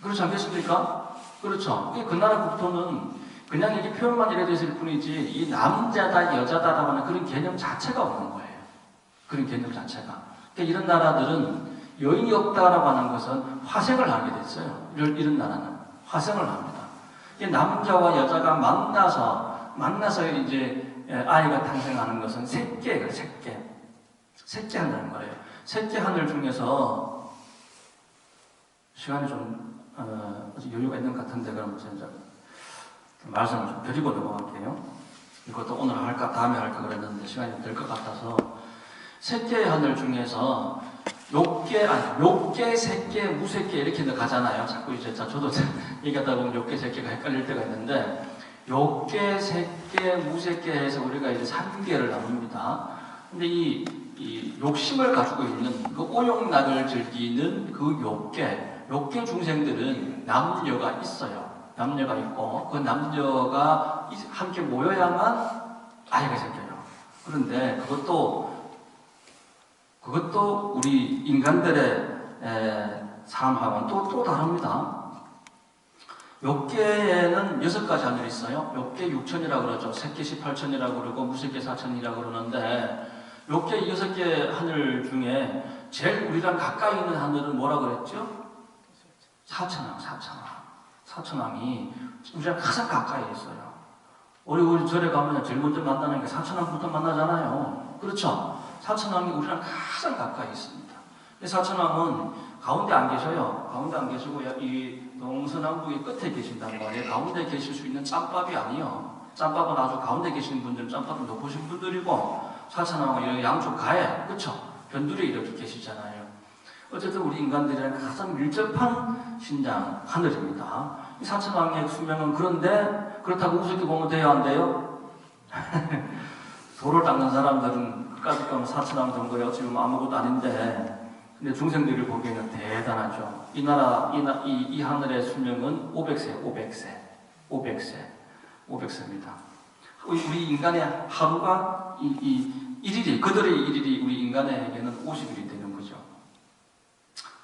그렇지 않겠습니까? 그렇죠. 그 나라 국토는 그냥 이게 표현만 이래 있을 뿐이지 이 남자다 여자다라고 하는 그런 개념 자체가 없는 거예요. 그런 개념 자체가. 그러니까 이런 나라들은 여인이 없다라고 하는 것은 화생을 하게 됐어요. 이런 나라는 화생을 합니다. 남자와 여자가 만나서 이제 아이가 탄생하는 것은 셋째예요. 셋째 하늘인 거예요. 셋째 하늘 중에서 시간이 좀 여유가 있는 것 같은데 그럼 제가 말씀을 좀 드리고 넘어갈게요. 이것도 오늘 할까 다음에 할까 그랬는데 시간이 될 것 같아서 셋개의 하늘 중에서 욕계, 색계, 무색계 이렇게 가잖아요. 자꾸 이제 저도 얘기하다 보면 욕계, 색계가 헷갈릴 때가 있는데 욕계, 색계, 무색계 해서 우리가 이제 3개를 나눕니다. 근데 이 욕심을 가지고 있는 그 오욕락을 즐기는 그 욕계 중생들은 남녀가 있어요. 남녀가 있고 그 남녀가 함께 모여야만 아이가 생겨요. 그런데 그것도 우리 인간들의 삶하고는 또 다릅니다. 욕계에는 6가지 하늘이 있어요. 욕계 6천이라고 그러죠. 색계 18천이라고 그러고 무색계 4천이라고 그러는데 욕계 6개 하늘 중에 제일 우리랑 가까이 있는 하늘은 뭐라고 그랬죠? 사천왕이 우리랑 가장 가까이 있어요. 우리 절에 가면 제일 먼저 만나는 게 사천왕부터 만나잖아요. 그렇죠? 사천왕이 우리랑 가장 가까이 있습니다. 사천왕은 가운데 안 계셔요. 가운데 안 계시고 이 동서남북의 끝에 계신단 말이에요. 가운데 계실 수 있는 짬밥이 아니에요. 짬밥은 아주 가운데 계시는 분들은 짬밥은 높으신 분들이고 사천왕은 양쪽 가에, 그렇죠? 변두리에 이렇게 계시잖아요. 어쨌든 우리 인간들이랑 가장 밀접한 신장 하늘입니다. 이 사천왕의 수명은 그런데 그렇다고 우습게 보면 돼요, 안 돼요? 돌을 닦는 사람들은 끝까지 가면 사천왕 정도에 어찌 보면 아무것도 아닌데, 근데 중생들을 보기에는 대단하죠. 이 하늘의 수명은 500세입니다. 우리 인간의 하루가 그들의 일일이 우리 인간에게는 50일이 되는 거죠.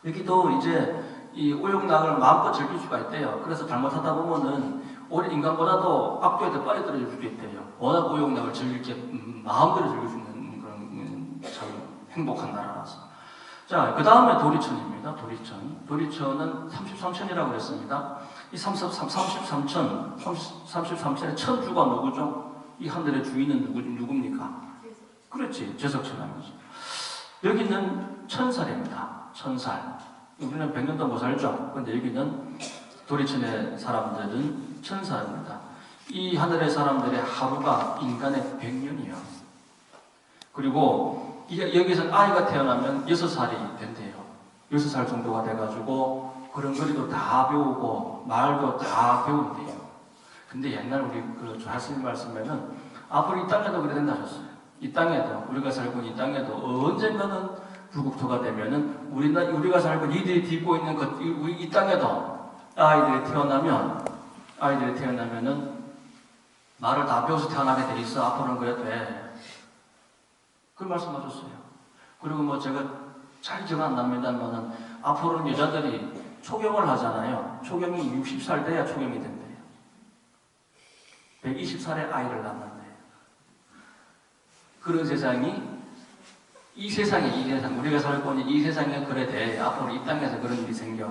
여기도 이제 이 오욕락을 마음껏 즐길 수가 있대요. 그래서 잘못하다 보면은 오히려 인간보다도 악도에 더 빨리 떨어질 수도 있대요. 워낙 오욕락을 즐길 게 마음대로 즐길 수 있는 그런 참 행복한 나라라서. 자, 그 다음에 도리천입니다. 도리천은 33천이라고 그랬습니다. 이 33천의 천주가 누구죠? 이 하늘의 주인은 누굽니까? 그렇지, 제석천왕이죠. 여기는 천살입니다. 천살. 우리는 100년도 못 살죠. 그런데 여기는 도리천의 사람들은 천살입니다. 이 하늘의 사람들의 하루가 인간의 100년이에요. 그리고 여기서 아이가 태어나면 6살이 된대요. 6살 정도가 돼가지고 그런 거리도 다 배우고 말도 다 배운대요. 근데 옛날 우리 그 조하스님 말씀에는 앞으로 이 땅에도 그래 된다 하셨어요. 이 땅에도 우리가 살고 있는 이 땅에도 언젠가는 불국토가 되면은 우리가 살고 이들이 딛고 있는 이 땅에도 아이들이 태어나면은 말을 다 배워서 태어나게 돼 있어. 앞으로는 그래 돼. 그 말씀하셨어요. 그리고 뭐 제가 잘 기억 안 납니다만은 앞으로는 여자들이 초경을 하잖아요. 초경이 60살 돼야 초경이 된대요. 120살에 아이를 낳는대요. 그런 세상이 이 세상 우리가 살고 있는 이 세상에 그래 돼. 앞으로 이 땅에서 그런 일이 생겨.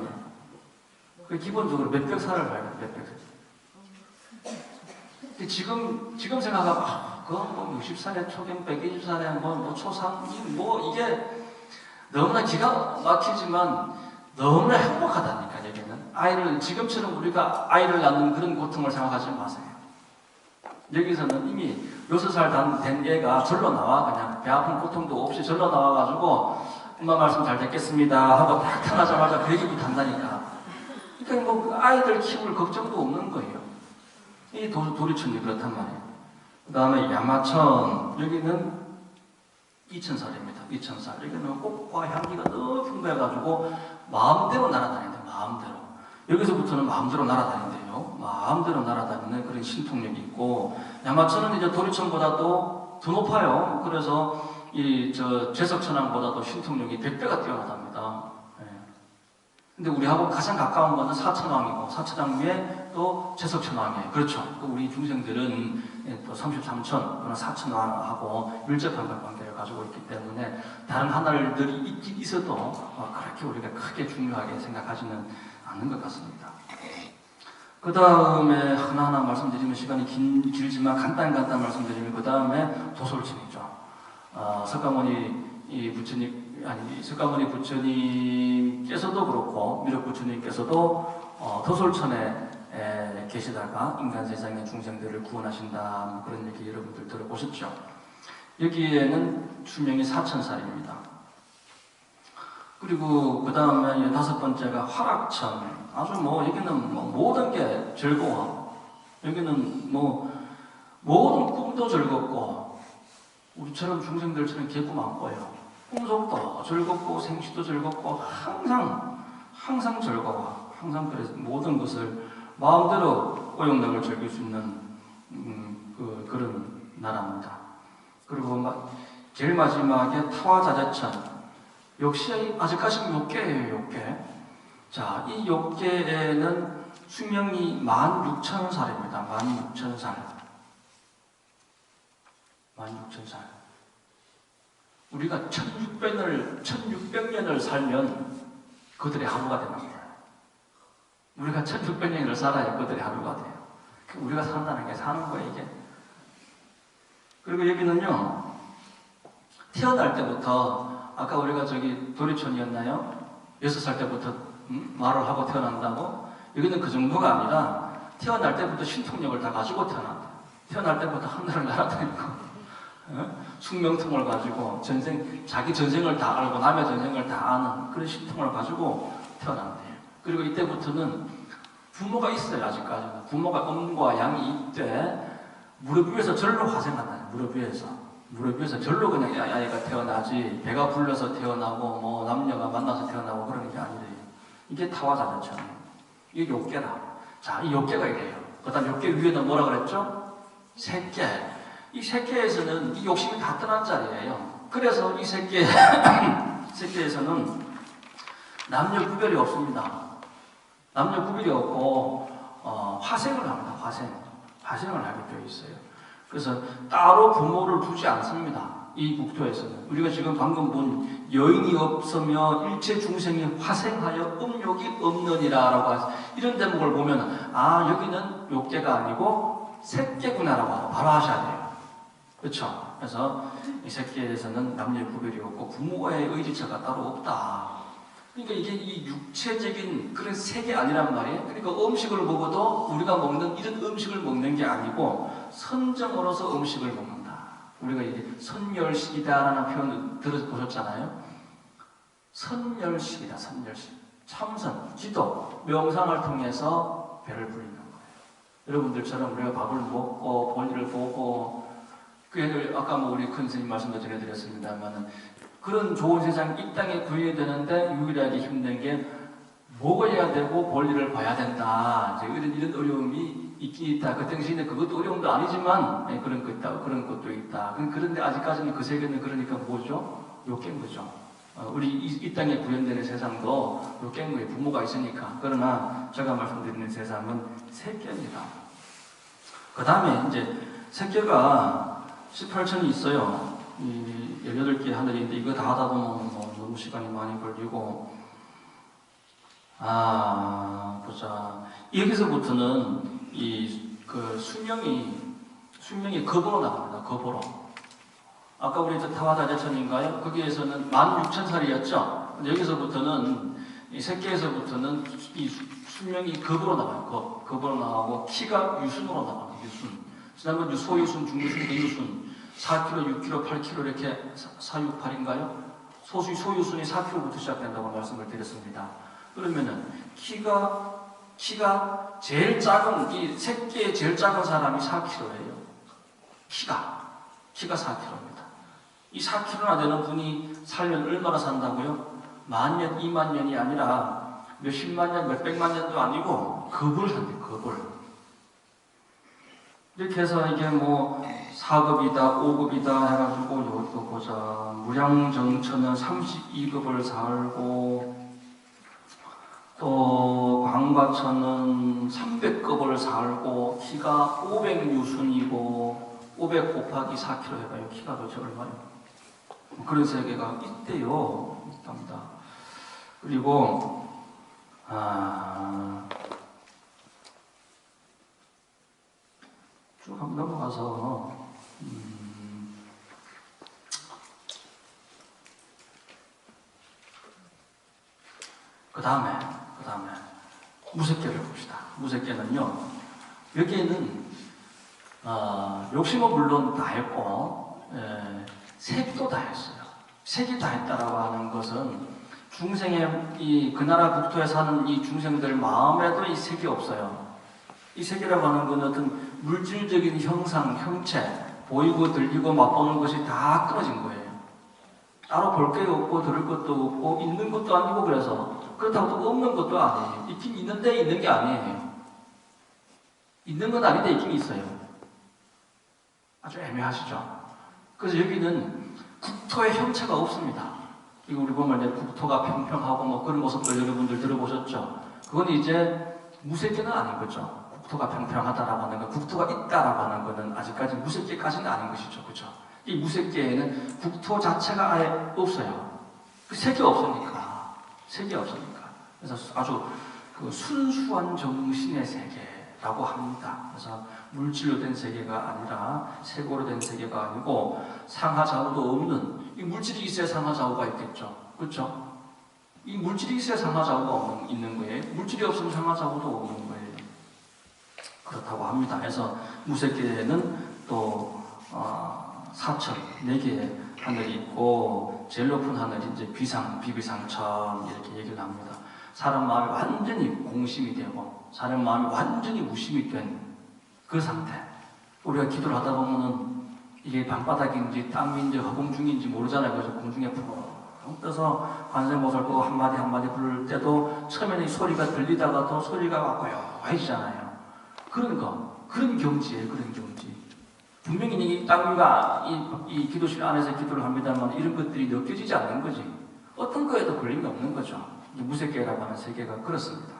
그 기본적으로 몇백 살을 봐요. 몇백 살. 지금 생각하면 그건 뭐 60살에 초경, 120살에 뭐 초상, 이게 너무나 기가 막히지만 너무나 행복하다니까, 여기는. 지금처럼 우리가 아이를 낳는 그런 고통을 생각하지 마세요. 여기서는 이미 6살 된 애가 절로 나와, 그냥 배 아픈 고통도 없이 절로 나와가지고 엄마 말씀 잘 듣겠습니다 하고 딱 태어나자마자 그 얘기부터 한다니까. 그러니까 뭐 아이들 키울 걱정도 없는 거예요. 이 도리천이 그렇단 말이에요. 그 다음에 야마천, 여기는 2000살입니다. 2000살. 여기는 꽃과 향기가 너무 풍부해가지고 마음대로 날아다닌대요. 마음대로. 여기서부터는 마음대로 날아다닌대요. 마음대로 날아다니는 그런 신통력이 있고, 야마천은 이제 도리천보다도 더 높아요. 그래서 제석천왕보다도 신통력이 100배가 뛰어나답니다. 근데 우리하고 가장 가까운 거는 사천왕이고, 사천왕 위에 또 제석천왕이에요. 그렇죠. 또 우리 중생들은 또 33천, 4천왕하고 밀접한 관계를 가지고 있기 때문에 다른 하늘들이 있긴 있어도 그렇게 우리가 크게 중요하게 생각하지는 않는 것 같습니다. 그 다음에 하나하나 말씀드리면 시간이 길지만 간단 말씀드리면 그 다음에 도솔천이죠. 석가모니 부처님께서도 그렇고 미륵 부처님께서도 도솔천에 계시다가 인간 세상의 중생들을 구원하신다, 그런 얘기 여러분들 들어보셨죠. 여기에는 수명이 4,000살입니다. 그리고 그 다음에 5번째가 화락천. 아주 뭐 여기는 뭐 모든 게 즐거워. 여기는 뭐 모든 꿈도 즐겁고 우리처럼 중생들처럼 개꿈 안 꿔요. 꿈속도 즐겁고 생시도 즐겁고 항상 즐거워. 항상 그래서 모든 것을 마음대로 오용락을 즐길 수 있는 그런 나라입니다. 그리고 제일 마지막에 타와자재천. 역시 아직까지는 욕계예요, 욕계. 자, 이 욕계에는 수명이 16,000살입니다. 16,000살. 16,000살. 우리가 1600년을 살면 그들의 하루가 되는 거예요. 우리가 1600년을 살아야 그들의 하루가 돼요. 우리가 산다는 게 사는 거예요, 이게. 그리고 여기는요, 태어날 때부터, 아까 우리가 저기 도리촌이었나요? 6살 때부터 말을 하고 태어난다고? 여기는 그 정도가 아니라 태어날 때부터 신통력을 다 가지고 태어난다. 태어날 때부터 하늘을 날아다니고 숙명통을 가지고 자기 전생을 다 알고 남의 전생을 다 아는 그런 신통을 가지고 태어난대요. 그리고 이때부터는 부모가 있어요. 아직까지는. 부모가 음과 양이 있대 무릎 위에서 절로 화생한다. 무릎 위에서 절로 그냥 아이가 태어나지 배가 불러서 태어나고 뭐 남녀가 만나서 태어나고 그러는 게 아니래요. 이게 타와자재천. 이게 욕계다. 자, 이 욕계가 이래요. 그 다음 욕계 위에는 뭐라 그랬죠? 색계. 이 색계에서는 이 욕심이 다 떠난 자리예요. 그래서 이 색계에서는 남녀 구별이 없습니다. 남녀 구별이 없고 화생을 합니다. 화생을 하게 되어 있어요. 그래서 따로 부모를 두지 않습니다. 이 국토에서는. 우리가 지금 방금 본 여인이 없으며 일체 중생이 화생하여 음욕이 없느니라라고 이런 대목을 보면 여기는 욕계가 아니고 색계구나라고 바로 하셔야 돼요. 그렇죠? 그래서 이 색계에서는 남녀 구별이 없고 부모의 의지처가 따로 없다. 그러니까 이게 이 육체적인 그런 색이 아니란 말이에요. 그러니까 음식을 먹어도 우리가 먹는 이런 음식을 먹는 게 아니고 선정으로서 음식을 먹는다. 우리가 이제 선멸식이다라는 표현을 들어보셨잖아요. 선멸식이다. 선멸식. 참선, 지도, 명상을 통해서 배를 불리는 거예요. 여러분들처럼 우리가 밥을 먹고 볼일을 보고 아까 우리 큰 스님 말씀도 전해드렸습니다만 그런 좋은 세상 이 땅에 구해야 되는데 유일하게 힘든 게 먹어야 되고 볼일을 봐야 된다. 이런 어려움이 있긴 있다. 그 당시에는 그것도 어려움도 아니지만 그런 것 있다. 그런 것도 있다. 그런데 아직까지는 그 세계는 그러니까 뭐죠? 욕계인 거죠. 우리 이 땅에 구현되는 세상도 욕계인 거예요. 부모가 있으니까. 그러나 제가 말씀드리는 세상은 색계입니다. 그 다음에 이제 색계가 18천이 있어요. 18개 하늘인데 이거 다 하다 보면 너무 시간이 많이 걸리고 보자. 여기서부터는 그 수명이 급으로 나갑니다. 급으로. 아까 우리 타와자재천인가요? 거기에서는 16,000살이었죠. 여기서부터는 이 새끼에서부터는 이 수명이 급으로 나가요. 급으로 나가고 키가 유순으로 나가요. 유순. 지난번 소유순, 중유순, 대유순 4kg, 6kg, 8kg 이렇게 4, 6, 8인가요? 소유순이 4kg부터 시작된다고 말씀을 드렸습니다. 그러면은 키가 제일 작은 이 새끼의 제일 작은 사람이 4kg예요. 키가 4kg입니다. 이 4kg나 되는 분이 살면 얼마나 산다고요? 10,000년, 20,000년이 아니라 몇십만 년, 몇백만 년도 아니고 급을 산대요. 급을. 이렇게 해서 이게 뭐 4급이다, 5급이다 해가지고 이것도 보자. 무량정처는 32급을 살고 또 광과처는 300급을 살고 키가 500유순이고 500 곱하기 4kg 해봐요. 키가 도대체 얼마예요? 그런 세계가 있대요. 있답니다. 그리고 쭉 한번 넘어가서 그 다음에 무색계를 봅시다. 무색계는요, 여기에는 욕심은 물론 다 했고 색도 다 했어요. 색이 다 했다라고 하는 것은 중생의 그 나라 국토에 사는 이 중생들 마음에도 이 색이 없어요. 이 색이라고 하는 건 어떤 물질적인 형상, 형체, 보이고 들리고 맛보는 것이 다 끊어진 거예요. 따로 볼 게 없고 들을 것도 없고 있는 것도 아니고 그렇다고 또 없는 것도 아니에요. 있긴 있는데 있는 게 아니에요. 있는 건 아닌데 있긴 있어요. 아주 애매하시죠? 그래서 여기는 국토의 형체가 없습니다. 이거 우리 보면 이제 국토가 평평하고 뭐 그런 모습들 여러분들 들어보셨죠? 그건 이제 무색계는 아닌 거죠. 국토가 평평하다라고 하는 거, 국토가 있다라고 하는 것은 아직까지 무색계까지는 아닌 것이죠. 그렇죠? 이 무색계에는 국토 자체가 아예 없어요. 그 색이 없으니까. 색이 없으니까. 그래서 아주 그 순수한 정신의 세계라고 합니다. 그래서 물질로 된 세계가 아니라 색으로 된 세계가 아니고 상하좌우도 없는, 이 물질이 있어야 상하좌우가 있겠죠. 그렇죠? 이 물질이 있어야 상하좌우가 있는 거예요. 물질이 없으면 상하좌우도 없는 거예요. 그렇다고 합니다. 그래서 무색계에는 또 사천, 4개의 하늘이 있고 제일 높은 하늘이 이제 비비상천 이렇게 얘기를 합니다. 사람 마음이 완전히 공심이 되고 사람 마음이 완전히 무심이 된 그 상태. 우리가 기도를 하다 보면은 이게 방바닥인지 땅인지 허공 중인지 모르잖아요. 그래서 공중에 푹 떠서 관세음보살도 한마디 한마디 부를 때도 처음에는 이 소리가 들리다가도 소리가 고요해지잖아요. 그런 경지예요. 그런 경지. 분명히 이 땅과 이 기도실 안에서 기도를 합니다만 이런 것들이 느껴지지 않는 거지. 어떤 거에도 걸림이 없는 거죠. 무색계라고 하는 세계가 그렇습니다.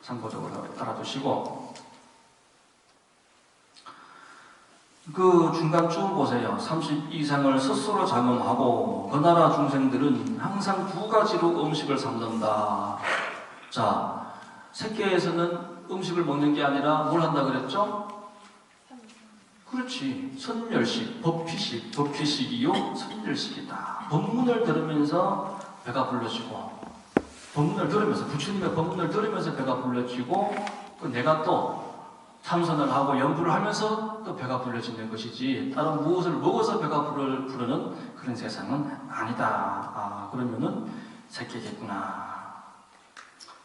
참고적으로 알아두시고 그 중간 쭉 보세요. 30 이상을 스스로 장엄하고 그 나라 중생들은 항상 2가지로 음식을 삼는다. 자, 색계에서는 음식을 먹는 게 아니라 뭘 한다 그랬죠? 그렇지. 선열식, 법피식이요 선열식이다. 법문을 들으면서 배가 불러지고 법문을 들으면서 부처님의 법문을 들으면서 배가 불러지고 그 내가 또 참선을 하고 연구를 하면서 또 배가 불러지는 것이지 다른 무엇을 먹어서 배가 부르는 그런 세상은 아니다. 그러면은 색계겠구나.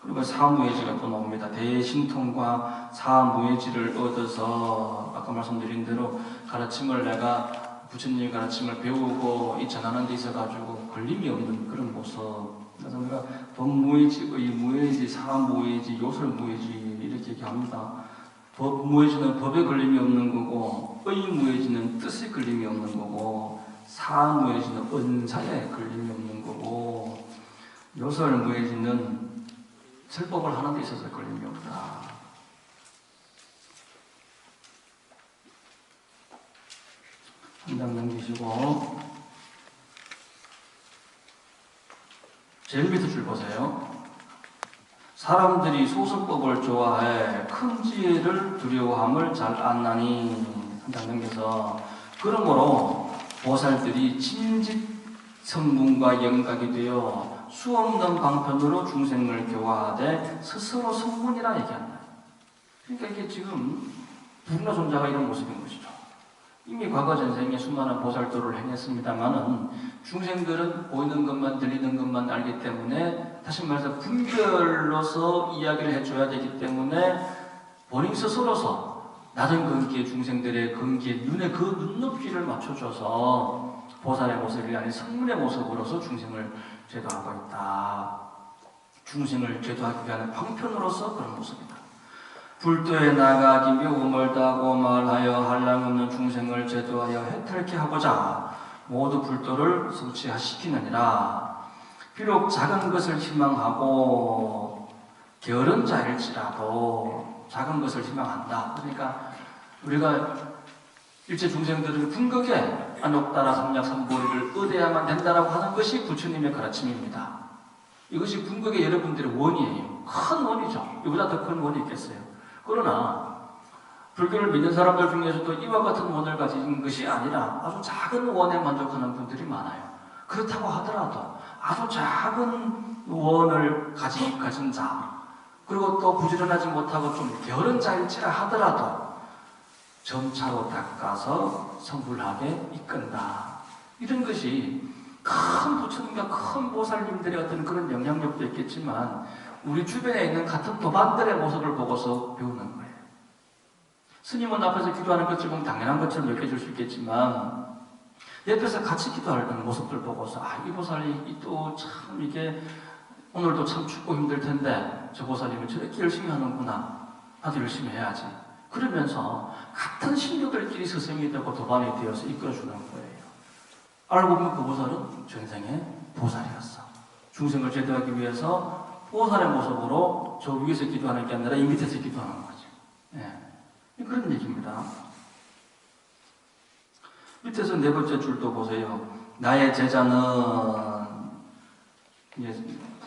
그리고 사무예지가 또 나옵니다. 대신통과 사무예지를 얻어서 아까 말씀드린 대로 가르침을 내가 부처님의 가르침을 배우고 이 전하는 데 있어가지고 걸림이 없는 그런 모습. 그래서 우리가 법무예지, 의무예지, 사무예지, 요설무예지 이렇게 얘기합니다. 법무예지는 법에 걸림이 없는 거고 의무예지는 뜻에 걸림이 없는 거고 사무예지는 은사에 걸림이 없는 거고 요설무예지는 설법을 하는 데 있어서 걸림이 없다. 한 장 넘기시고 제일 밑에 줄 보세요. 사람들이 소수법을 좋아해 큰 지혜를 두려워함을 잘 안나니 한 장 넘겨서 그러므로 보살들이 진직성문과 영각이 되어 수없는 방편으로 중생을 교화하되 스스로 성문이라 얘기한다. 그러니까 이게 지금 누구나 존재가 이런 모습인 것이죠. 이미 과거 전생에 수많은 보살도를 행했습니다만은 중생들은 보이는 것만 들리는 것만 알기 때문에 다시 말해서 분별로서 이야기를 해줘야 되기 때문에 본인 스스로서 낮은 근기의 중생들의 근기에 눈에 그 눈높이를 맞춰줘서 보살의 모습이 아닌 성문의 모습으로서 중생을 제도하고 있다. 중생을 제도하기 위한 방편으로서 그런 모습이다. 불도에 나가기 묘음을 따고 말하여 한량없는 중생을 제도하여 해탈케 하고자 모두 불도를 성취시키느니라. 비록 작은 것을 희망하고 게으른 자일지라도 작은 것을 희망한다. 그러니까 우리가 일체 중생들은 궁극에 안옥다라 삼략삼보리를 얻어야만 된다라고 하는 것이 부처님의 가르침입니다. 이것이 궁극의 여러분들의 원이에요. 큰 원이죠. 이보다 더 큰 원이 있겠어요. 그러나 불교를 믿는 사람들 중에서도 이와 같은 원을 가진 것이 아니라 아주 작은 원에 만족하는 분들이 많아요. 그렇다고 하더라도 아주 작은 원을 가진 자, 그리고 또 부지런하지 못하고 좀 게으른 자일지라 하더라도 점차로 닦아서 성불하게 이끈다. 이런 것이 큰 부처님과 큰 보살님들의 어떤 그런 영향력도 있겠지만 우리 주변에 있는 같은 도반들의 모습을 보고서 배우는 거예요. 스님은 앞에서 기도하는 것을 보면 당연한 것처럼 느껴질 수 있겠지만 옆에서 같이 기도할 때는 모습들 보고서 이 보살이 또 참 이게 오늘도 참 춥고 힘들 텐데 저 보살님은 저렇게 열심히 하는구나. 나도 열심히 해야지. 그러면서 같은 신료들끼리 스승이 되고 도반이 되어서 이끌어주는 거예요. 알고 보면 그 보살은 전생의 보살이었어. 중생을 제도하기 위해서 보살의 모습으로 저 위에서 기도하는 게 아니라 이 밑에서 기도하는 거죠. 예. 그런 얘기입니다. 밑에서 네 번째 줄도 보세요. 나의 제자는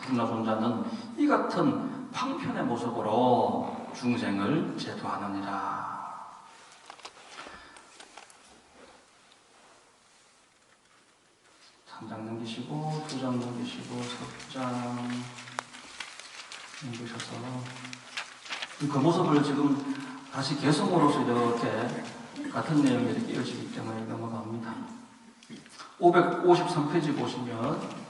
불나존자는 이 같은 방편의 모습으로 중생을 제도하느니라. 3장 넘기시고 2장 넘기시고 3장 넘기셔서 그 모습을 지금 다시 개성으로서 이렇게 같은 내용이 이렇게 이어지기 때문에 넘어갑니다. 553페이지 보시면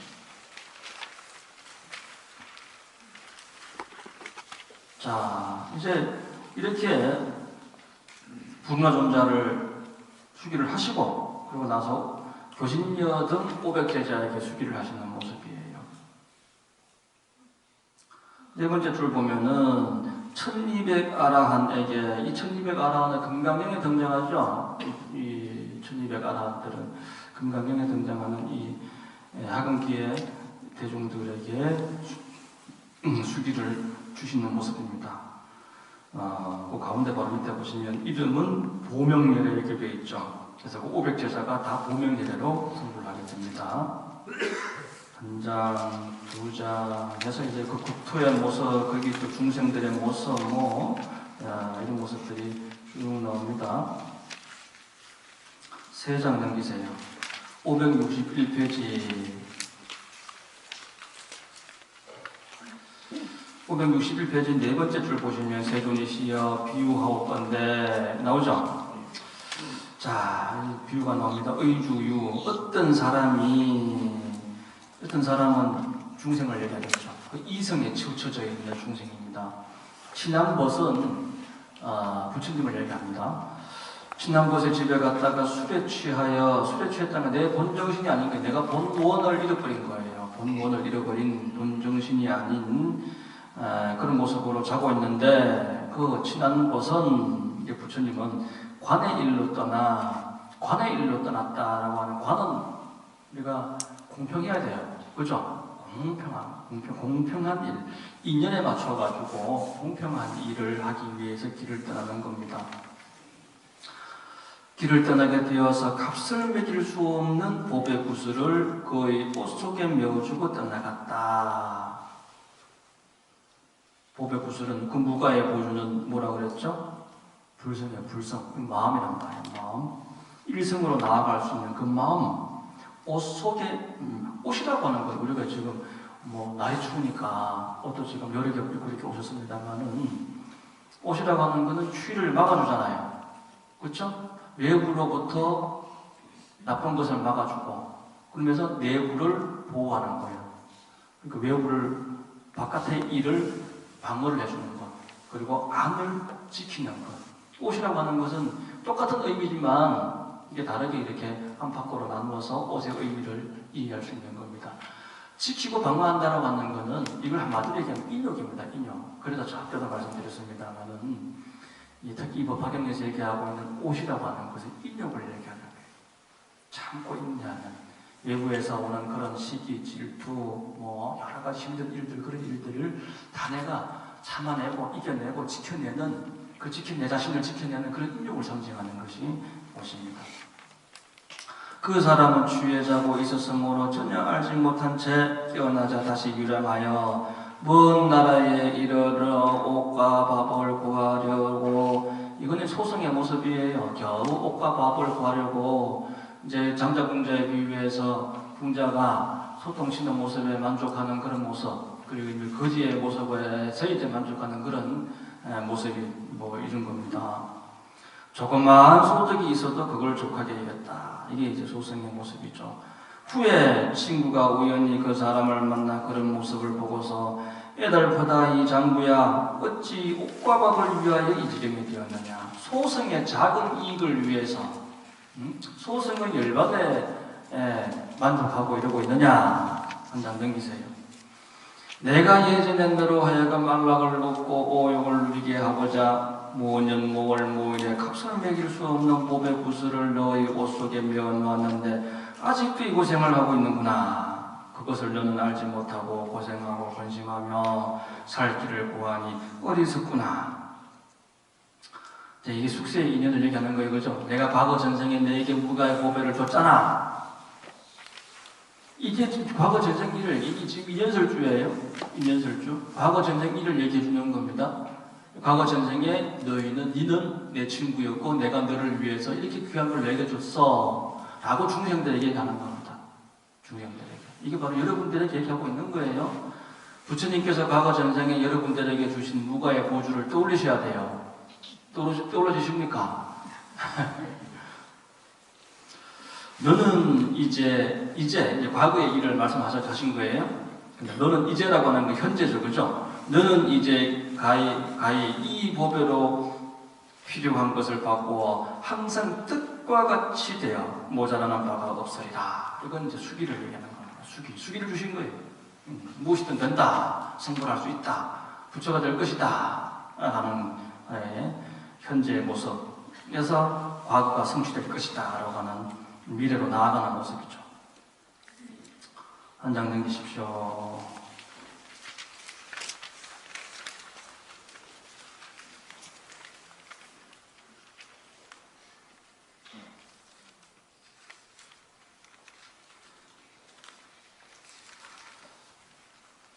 자 이제 이렇게 불가존자를 수기를 하시고 그리고 나서 교신녀 등 500제자에게 수기를 하시는 모습이에요. 네 번째 줄 보면은 1200아라한에게 이 1200아라한은 금강경에 등장하죠. 이 1200아라한들은 금강경에 등장하는 이 하근기의 대중들에게 수기를 주시는 모습입니다. 그 가운데 바로 밑에 보시면 이름은 보명예례 이렇게 되어 있죠. 그래서 그 500제자가 다 보명예례로 성불하게 됩니다. 한 장, 두 장 해서 이제 그 국토의 모습, 거기 또 중생들의 모습, 이런 모습들이 쭉 나옵니다. 3장 넘기세요. 561페이지. 561페이지 네 번째 줄 보시면 세존이시여 비유하옵건대 나오죠? 자, 비유가 나옵니다. 의주유. 어떤 사람은 중생을 얘기하겠죠. 그 이성에 치우쳐져 있는 중생입니다. 친남벗은 부처님을 얘기합니다. 친남벗의 집에 갔다가 술에 취했다면 내 본정신이 아닌 게 내가 본원을 잃어버린 거예요. 본원을 잃어버린 본정신이 아닌 그런 모습으로 자고 있는데 그 친남벗은 부처님은 관의 일로 떠났다라고 하는 관은 우리가 공평해야 돼요. 그죠? 공평한 일. 인연에 맞춰가지고 공평한 일을 하기 위해서 길을 떠나는 겁니다. 길을 떠나게 되어서 값을 매길 수 없는 보배 구슬을 그의 옷 속에 메어주고 떠나갔다. 보배 구슬은 그 무가의 보주는 뭐라 그랬죠? 불성이에요. 불성. 마음이란 말이에요. 마음. 일성으로 나아갈 수 있는 그 마음. 옷 속에 옷이라고 하는 건 우리가 지금 날이 추우니까 옷도 지금 여러 개 입고 이렇게 오셨습니다만은 옷이라고 하는 거는 추위를 막아주잖아요. 그렇죠? 외부로부터 나쁜 것을 막아주고 그러면서 내부를 보호하는 거예요. 그러니까 외부를 바깥의 일을 방어를 해주는 것 그리고 안을 지키는 것. 옷이라고 하는 것은 똑같은 의미지만 이게 다르게 이렇게 안팎으로 나누어서 옷의 의미를 이해할 수 있는 겁니다. 지키고 방어한다라고 하는 것은 이걸 한마디로 얘기하면 인욕입니다. 인욕. 그래서 저 앞에도 말씀드렸습니다만은 특히 이 법화경에서 얘기하고 있는 옷이라고 하는 것은 인욕을 얘기하는 거예요. 참고 인내하는 외부에서 오는 그런 시기, 질투, 여러 가지 힘든 일들 그런 일들을 다 내가 참아내고 이겨내고 지켜내는 내 자신을 지켜내는 그런 인욕을 상징하는 것이 옷입니다. 그 사람은 취해 자고 있었으므로 전혀 알지 못한 채 깨어나자 다시 유람하여 먼 나라에 이르러 옷과 밥을 구하려고 이거는 소승의 모습이에요. 겨우 옷과 밥을 구하려고 이제 장자궁자에 비유해서 궁자가 소통치는 모습에 만족하는 그런 모습 그리고 거지의 모습에서 이제 만족하는 그런 모습이 이런 겁니다. 조그마한 소득이 있어도 그걸 족하게 여겼다. 이게 이제 소승의 모습이죠. 후에 친구가 우연히 그 사람을 만나 그런 모습을 보고서 애달프다 이 장부야 어찌 옷과 밥을 위하여 이 지경이 되었느냐. 소승의 작은 이익을 위해서 소승의 열받에 만족하고 이러고 있느냐. 한 장 넘기세요. 내가 예전에 너로 하여금 안락을 놓고 오욕을 누리게 하고자 무년 무월 무일에 값을 매길 수 없는 보배 구슬을 너의 옷 속에 메어놓았는데 아직도 이 고생을 하고 있는구나. 그것을 너는 알지 못하고 고생하고 근심하며 살 길을 구하니 어리석구나. 이게 숙세의 인연을 얘기하는 거예요, 그죠? 내가 과거 전생에 너에게 무가의 보배를 줬잖아. 이게 지금 과거 전생 일을 이게 지금 인연설주예요. 인연설주. 과거 전생 일을 얘기해 주는 겁니다. 과거 전생에 니는 내 친구였고 내가 너를 위해서 이렇게 귀한 걸 내게 줬어 라고 중생들에게 가는 겁니다. 중생들에게. 이게 바로 여러분들에게 얘기하고 있는 거예요. 부처님께서 과거 전생에 여러분들에게 주신 무가의 보주를 떠올리셔야 돼요. 떠올려주십니까? 너는 이제 과거의 일을 말씀하신 거예요. 근데 너는 이제라고 하는 건 현재죠, 그죠? 너는 이제 가히 이 보배로 필요한 것을 바꾸어 항상 뜻과 같이 되어 모자라는 바가 없으리라. 이건 이제 수기를 얘기하는 겁니다. 수기를 주신 거예요. 무엇이든 된다, 성불할 수 있다, 부처가 될 것이다 라는 현재의 모습에서 과거가 성취될 것이다 라고 하는 미래로 나아가는 모습이죠. 한 장 넘기십시오.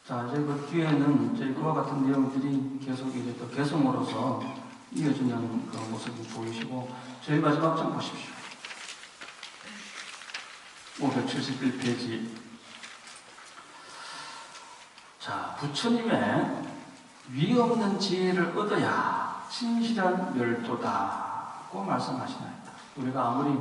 자, 이제 그 뒤에는 이제 그와 같은 내용들이 계속 이제 또 개성으로서 이어지는 그런 모습이 보이시고, 제일 마지막 장 보십시오. 571페이지. 자, 부처님의 위 없는 지혜를 얻어야 진실한 멸도다고 말씀하시나이다. 우리가 아무리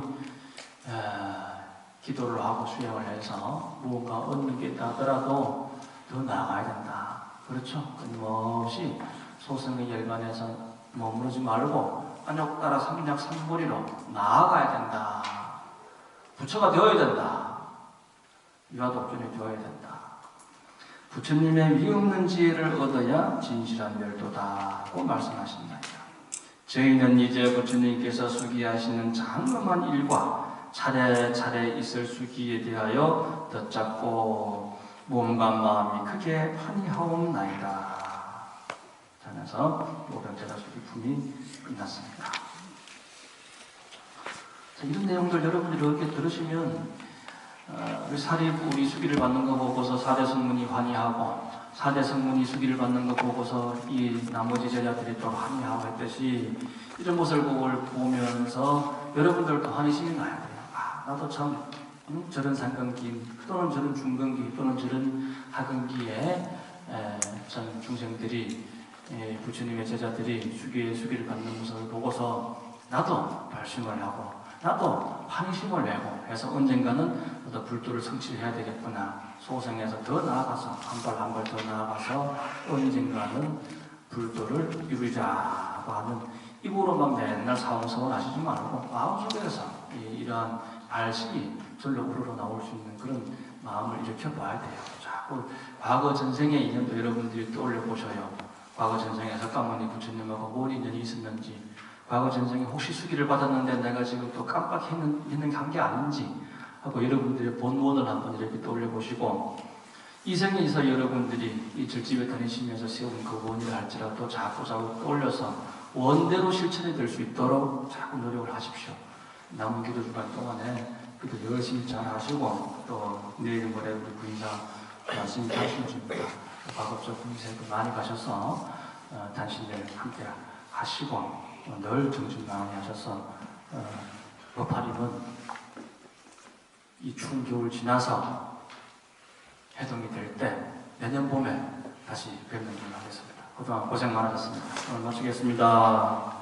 기도를 하고 수행을 해서 무언가 얻는 게 있다 하더라도 더 나아가야 된다. 그렇죠? 끊임없이 소승의 열반에서 머무르지 말고 안욕 따라 삼약 삼보리로 나아가야 된다. 부처가 되어야 된다. 유아독존이 되어야 된다. 부처님의 위 없는 지혜를 얻어야 진실한 멸도다고 말씀하신다. 저희는 이제 부처님께서 수기하시는 장엄한 일과 차례차례 있을 수기에 대하여 듣잡고 몸과 마음이 크게 환희하옵나이다. 하면서 오병제다수기 품이 끝났습니다. 자, 이런 내용들 여러분들이 이렇게 들으시면 우리 사리부 우리 수기를 받는 거 보고서 사대 성문이 환희하고 사대 성문이 수기를 받는 거 보고서 이 나머지 제자들이 또 환희하고 했듯이 이런 모습을 보면서 여러분들도 환희심이 나야 돼요. 아, 나도 참 저런 상근기 또는 저런 중근기 또는 저런 하근기에 참 중생들이 부처님의 제자들이 수기를 받는 모습을 보고서 나도 발심을 하고 나도 환희심을 내고 해서 언젠가는 나도 불도를 성취해야 되겠구나. 소생에서 더 나아가서 한 발 한 발 더 나아가서 언젠가는 불도를 이루자고 하는 입으로만 맨날 사원성을 하시지 말고 마음속에서 이러한 발심이 절로 우러러 나올 수 있는 그런 마음을 일으켜봐야 돼요. 자꾸 과거 전생의 인연도 여러분들이 떠올려 보셔요. 과거 전생에 석가모니 부처님하고 뭔 인연이 있었는지, 과거 전생에 혹시 수기를 받았는데 내가 지금 또 깜빡했는 게 아닌지 하고 여러분들의 본원을 한번 이렇게 떠올려 보시고, 이 생에서 여러분들이 이 절집에 다니시면서 세운 그 원의를 할지라도 자꾸 떠올려서 원대로 실천이 될 수 있도록 자꾸 노력을 하십시오. 남은 기도 주간 동안에 기도 열심히 잘 하시고, 또 내일 모레 우리 부인사 말씀이 당신입니다. 과거적 군세도 많이 가셔서 당신들 함께 하시고 늘 정신 많이 하셔서 법화림은 이 추운 겨울 지나서 해동이 될 때 내년 봄에 다시 뵙는 걸로 하겠습니다. 그동안 고생 많으셨습니다. 오늘 마치겠습니다.